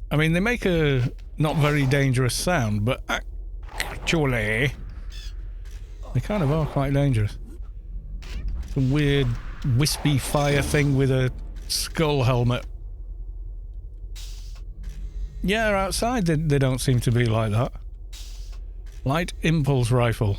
Speaker 1: I mean, they make a not very dangerous sound, but actually, they kind of are quite dangerous. Some weird wispy fire thing with a skull helmet. Yeah, outside they don't seem to be like that. Light impulse rifle.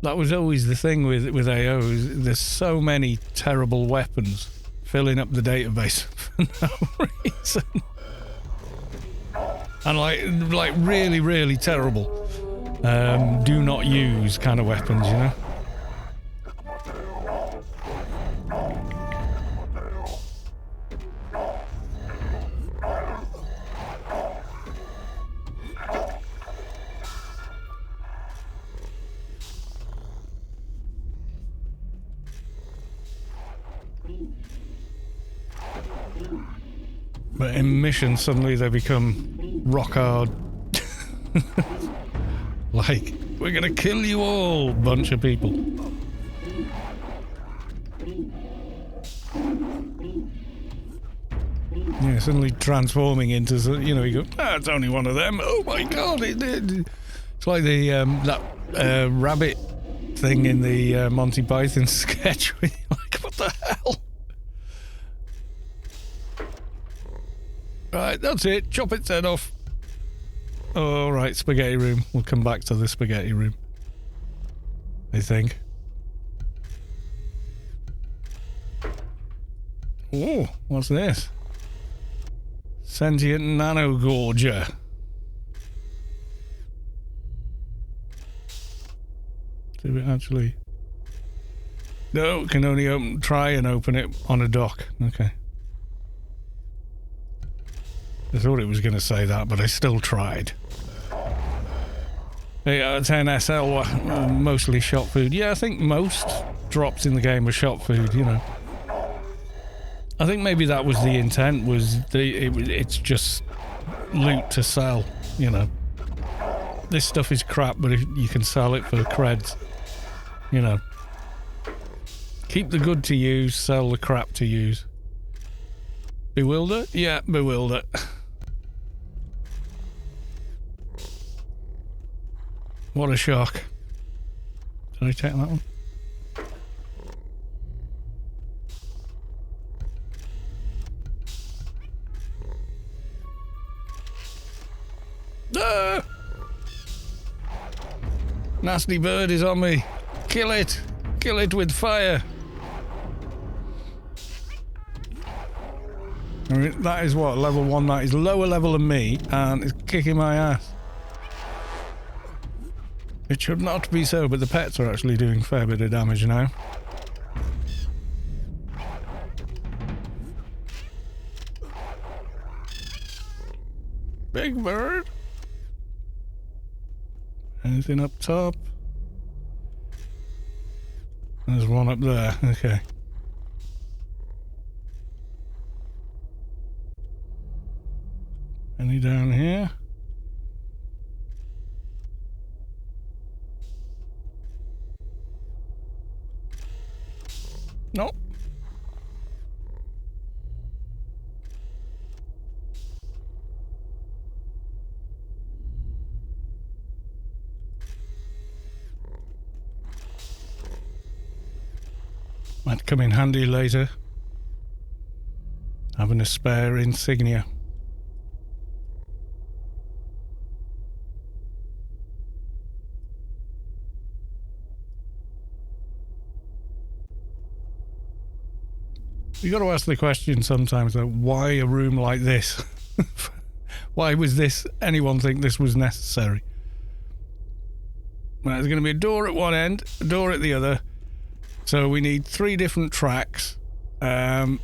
Speaker 1: That was always the thing with AOs. There's so many terrible weapons filling up the database for no reason. And like really, really terrible. Do not use kind of weapons, you know? But in missions, suddenly they become rock hard. Like, we're gonna kill you all, bunch of people. Yeah, suddenly transforming into, you know, you go, it's only one of them. Oh my god, it's like the that rabbit thing in the Monty Python sketch. Where you're like, what the hell? Right, that's it. Chop its head off. All right, spaghetti room. We'll come back to the spaghetti room, I think. Oh, what's this? Sentient Nano Gorger. Do it actually? No, can only try and open it on a dock. Okay. I thought it was going to say that, but I still tried. 8 out of 10 SL, mostly shop food. Yeah, I think most drops in the game are shop food, you know. I think maybe that was the intent, was it's just loot to sell, you know. This stuff is crap, but if you can sell it for creds, you know. Keep the good to use, sell the crap to use. Bewilder? Yeah, bewilder. What a shock. Did I take that one? Ah! Nasty bird is on me. Kill it. Kill it with fire. I mean, that is what? Level 1, that is lower level than me, and it's kicking my ass. It should not be so, but the pets are actually doing a fair bit of damage now. Big bird. Anything up top? There's one up there, okay. Any down here? Nope. Might come in handy later. Having a spare insignia. You got to ask the question sometimes, though, why a room like this? Why was this? Anyone think this was necessary? Well, there's going to be a door at one end, a door at the other. So we need 3 different tracks. Why?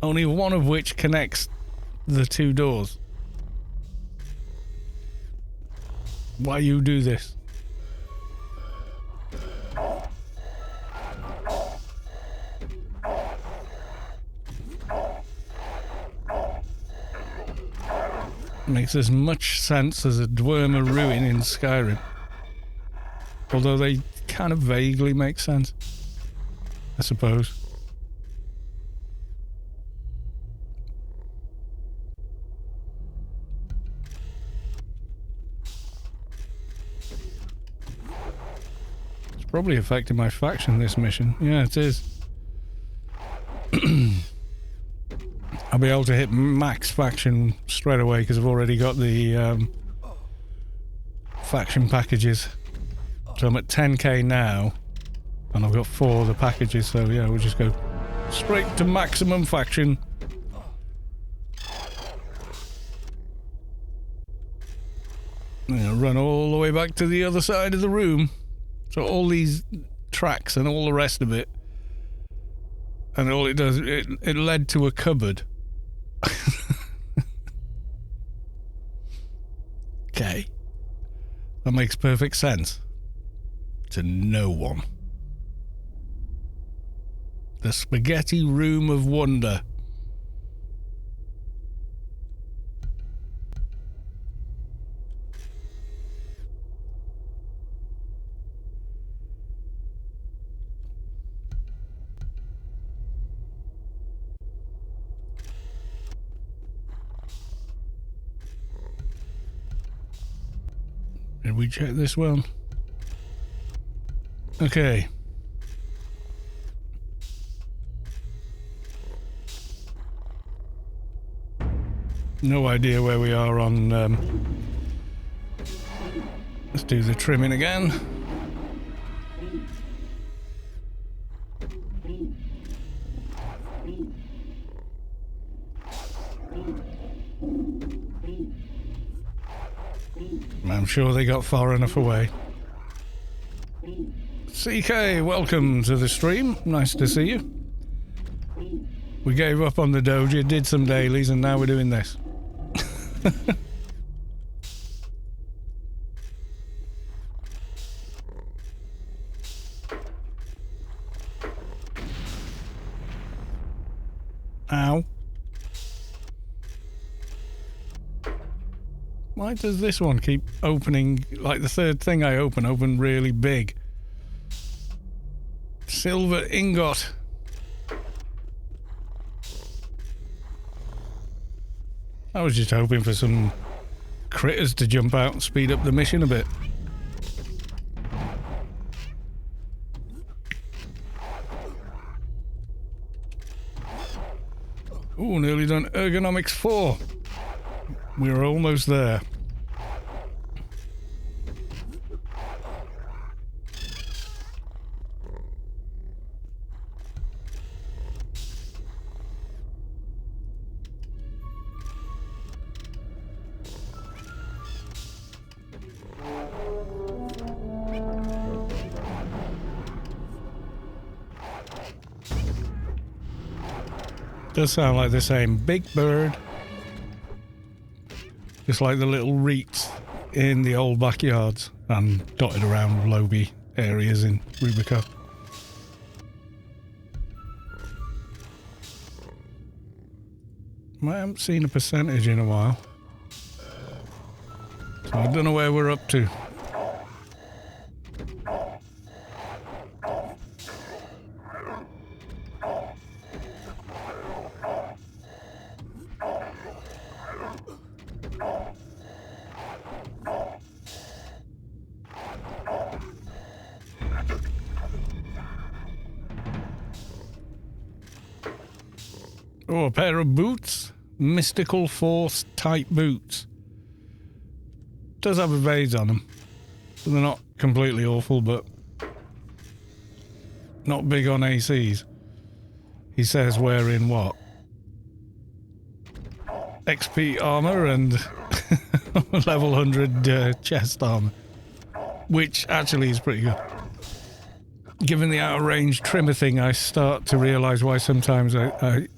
Speaker 1: Only one of which connects the 2 doors. Why you do this? Makes as much sense as a Dwemer ruin in Skyrim. Although they kind of vaguely make sense, I suppose. It's probably affecting my faction, this mission. Yeah, it is. I'll be able to hit max faction straight away because I've already got the faction packages. So I'm at 10k now, and I've got 4 of the packages, so yeah, we'll just go straight to maximum faction. Run all the way back to the other side of the room. So all these tracks and all the rest of it, and all it does, it led to a cupboard. Okay. That makes perfect sense. To no one. The Spaghetti Room of Wonder. did we check this one? Okay. No idea where we are on... let's do the trimming again. I'm sure they got far enough away. CK, welcome to the stream. Nice to see you. We gave up on the Doja, did some dailies, and now we're doing this. Ow. Why does this one keep opening, like the third thing I open really big? Silver ingot. I was just hoping for some critters to jump out and speed up the mission a bit. Ooh, nearly done ergonomics 4. We're almost there. Does sound like the same Big Bird. Just like the little reeds in the old backyards and dotted around Lobby areas in Rubico. I haven't seen a percentage in a while. So I don't know where we're up to. Oh, a pair of boots. Mystical Force type boots. Does have a vase on them. So they're not completely awful, but not big on ACs. He says wearing what? XP armor and level 100 chest armor. Which actually is pretty good. Given the out of range trimmer thing, I start to realise why sometimes I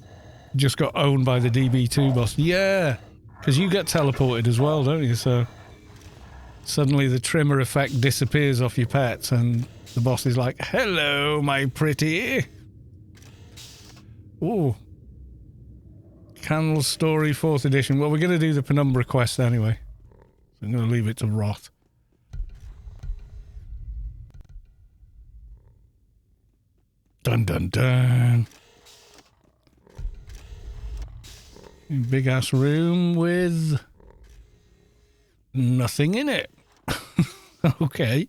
Speaker 1: just got owned by the DB2 boss. Yeah, because you get teleported as well, don't you? So suddenly the trimmer effect disappears off your pets and the boss is like, hello, my pretty. Ooh. Candle Story 4th edition. Well, we're going to do the Penumbra quest anyway. So I'm going to leave it to rot. Dun dun dun. Big ass room with nothing in it. Okay.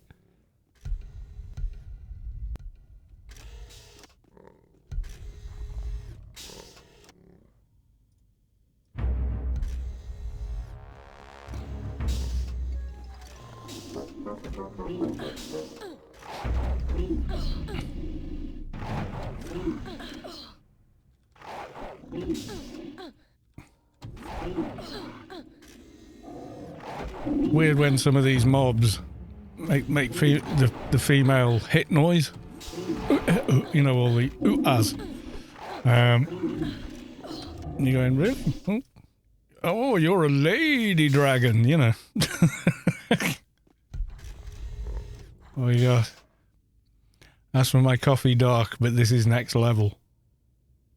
Speaker 1: Weird when some of these mobs make the female hit noise. You know, all the ooh-ahs. And you're going, really? Oh, you're a lady dragon, you know. Oh, yeah. That's for my coffee dark, but this is next level.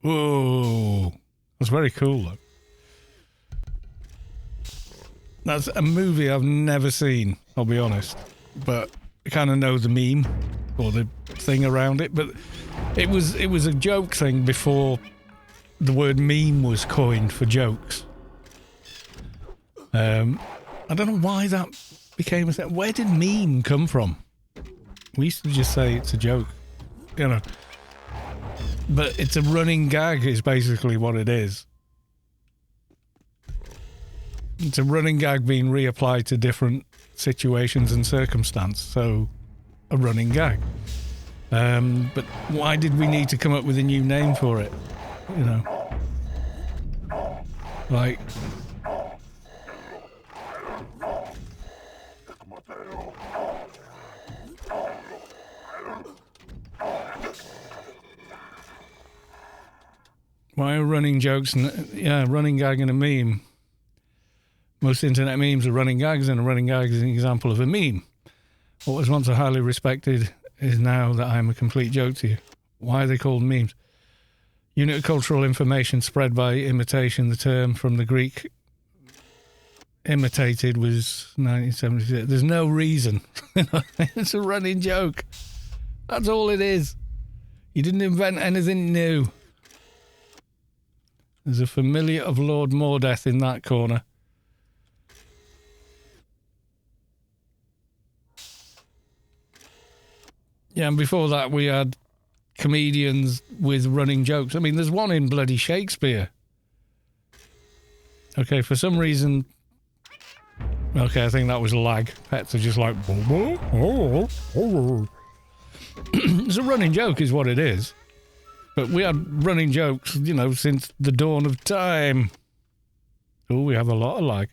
Speaker 1: Whoa. That's very cool, though. That's a movie I've never seen, I'll be honest. But I kind of know the meme or the thing around it. But it was a joke thing before the word meme was coined for jokes. I don't know why that became a thing? Where did meme come from? We used to just say it's a joke, you know. But it's a running gag is basically what it is. It's a running gag being reapplied to different situations and circumstance. So, a running gag. But why did we need to come up with a new name for it? You know? Like... Why are running jokes and running gag and a meme? Most internet memes are running gags, and a running gag is an example of a meme. What was once a highly respected is now that I am a complete joke to you. Why are they called memes? Unit of cultural information spread by imitation. The term from the Greek imitated was 1976. There's no reason. It's a running joke. That's all it is. You didn't invent anything new. There's a familiar of Lord Mordeth in that corner. Yeah, and before that we had comedians with running jokes. I mean, there's one in bloody Shakespeare. Okay, for some reason... Okay, I think that was lag. Pets are just like... It's a running joke is what it is. But we had running jokes, you know, since the dawn of time. Oh, we have a lot of lag.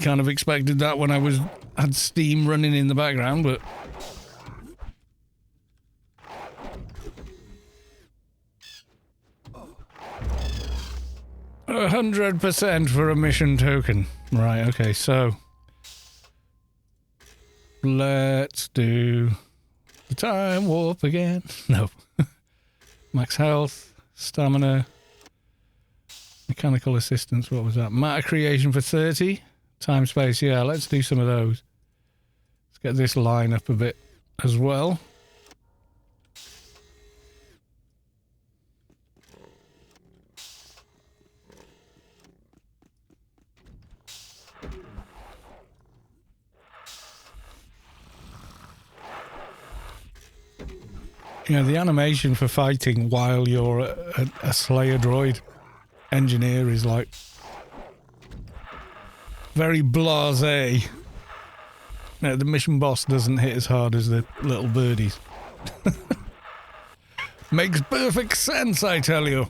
Speaker 1: Kind of expected that when I had Steam running in the background, but... 100% for a mission token. Right, okay, so... Let's do... the time warp again. No. Max health, stamina, mechanical assistance, what was that? Matter creation for 30. Time space, yeah, let's do some of those. Let's get this line up a bit as well. Yeah, the animation for fighting while you're a Slayer droid engineer is like very blasé. No, the mission boss doesn't hit as hard as the little birdies. Makes perfect sense, I tell you.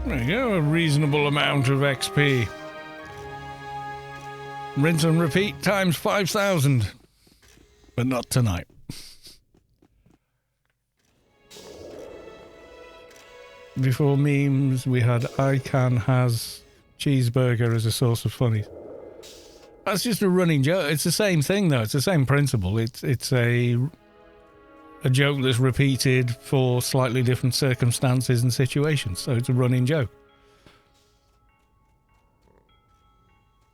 Speaker 1: There you go, a reasonable amount of XP. Rinse and repeat times 5,000. But not tonight. Before memes, we had ICANN has cheeseburger as a source of funnies. That's just a running joke. It's the same thing, though. It's the same principle. It's a joke that's repeated for slightly different circumstances and situations. So it's a running joke.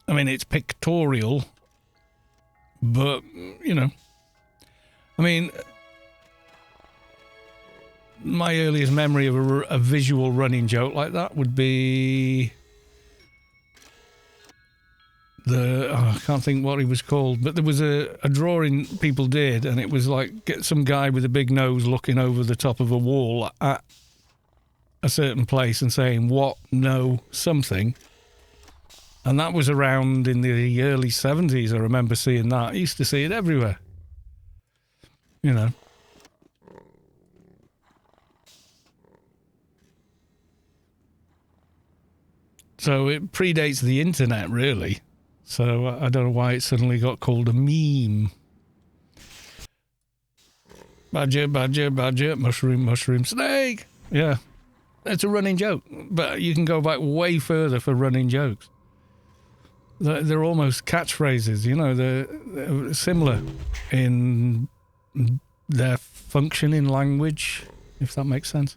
Speaker 1: I mean, it's pictorial, but, you know. I mean, my earliest memory of a visual running joke like that would be I can't think what he was called, but there was a drawing people did, and it was like get some guy with a big nose looking over the top of a wall at a certain place and saying, what, no, something. And that was around in the early 70s. I remember seeing that. I used to see it everywhere. You know. So it predates the internet, really. So I don't know why it suddenly got called a meme. Badger, badger, badger, mushroom, mushroom, snake. Yeah, it's a running joke. But you can go back way further for running jokes. they're almost catchphrases, you know, they're similar in their function in language, if that makes sense.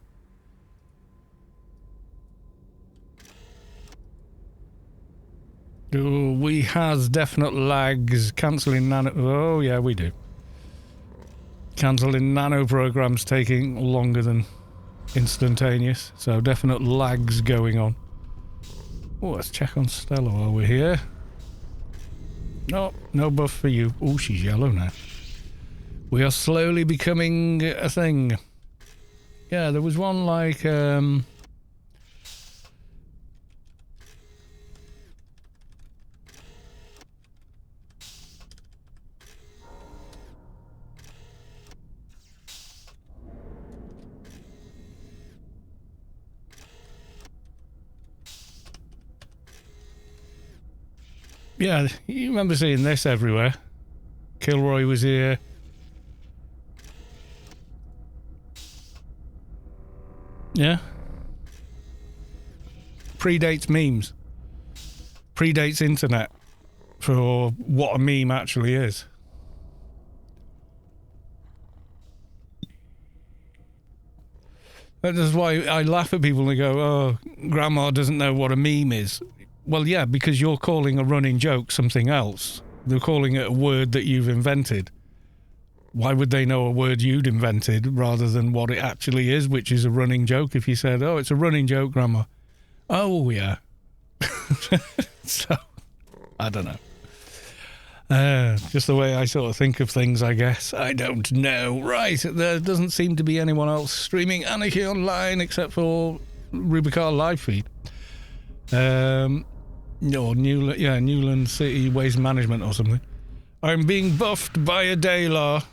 Speaker 1: We has definite lags. Cancelling nano... Oh, yeah, we do. Cancelling nano programs taking longer than instantaneous. So definite lags going on. Oh, let's check on Stella while we're here. No, no buff for you. Oh, she's yellow now. We are slowly becoming a thing. Yeah, there was one like... Yeah, you remember seeing this everywhere. Kilroy was here. Yeah. Predates memes. Predates internet for what a meme actually is. That is why I laugh at people and go, oh, Grandma doesn't know what a meme is. Well, yeah, because you're calling a running joke something else. They're calling it a word that you've invented. Why would they know a word you'd invented rather than what it actually is, which is a running joke? If you said, oh, it's a running joke, Grandma. Oh, yeah. So, I don't know. Just the way I sort of think of things, I guess. I don't know. Right, there doesn't seem to be anyone else streaming Anarchy online except for Rubicar live feed. No, Newland City Waste Management or something. I'm being buffed by a Dalar.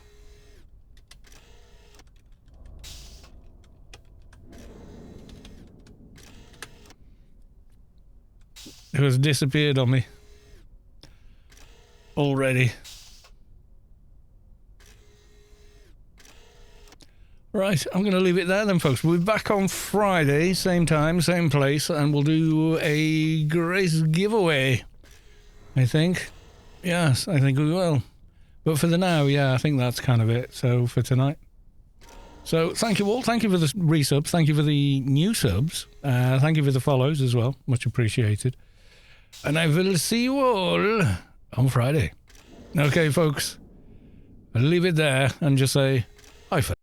Speaker 1: Who has disappeared on me already. Right, I'm going to leave it there then, folks. We'll be back on Friday, same time, same place, and we'll do a Grace giveaway, I think. Yes, I think we will. But for the now, yeah, I think that's kind of it, so for tonight. So thank you all. Thank you for the resubs. Thank you for the new subs. Thank you for the follows as well. Much appreciated. And I will see you all on Friday. Okay, folks. I'll leave it there and just say, bye for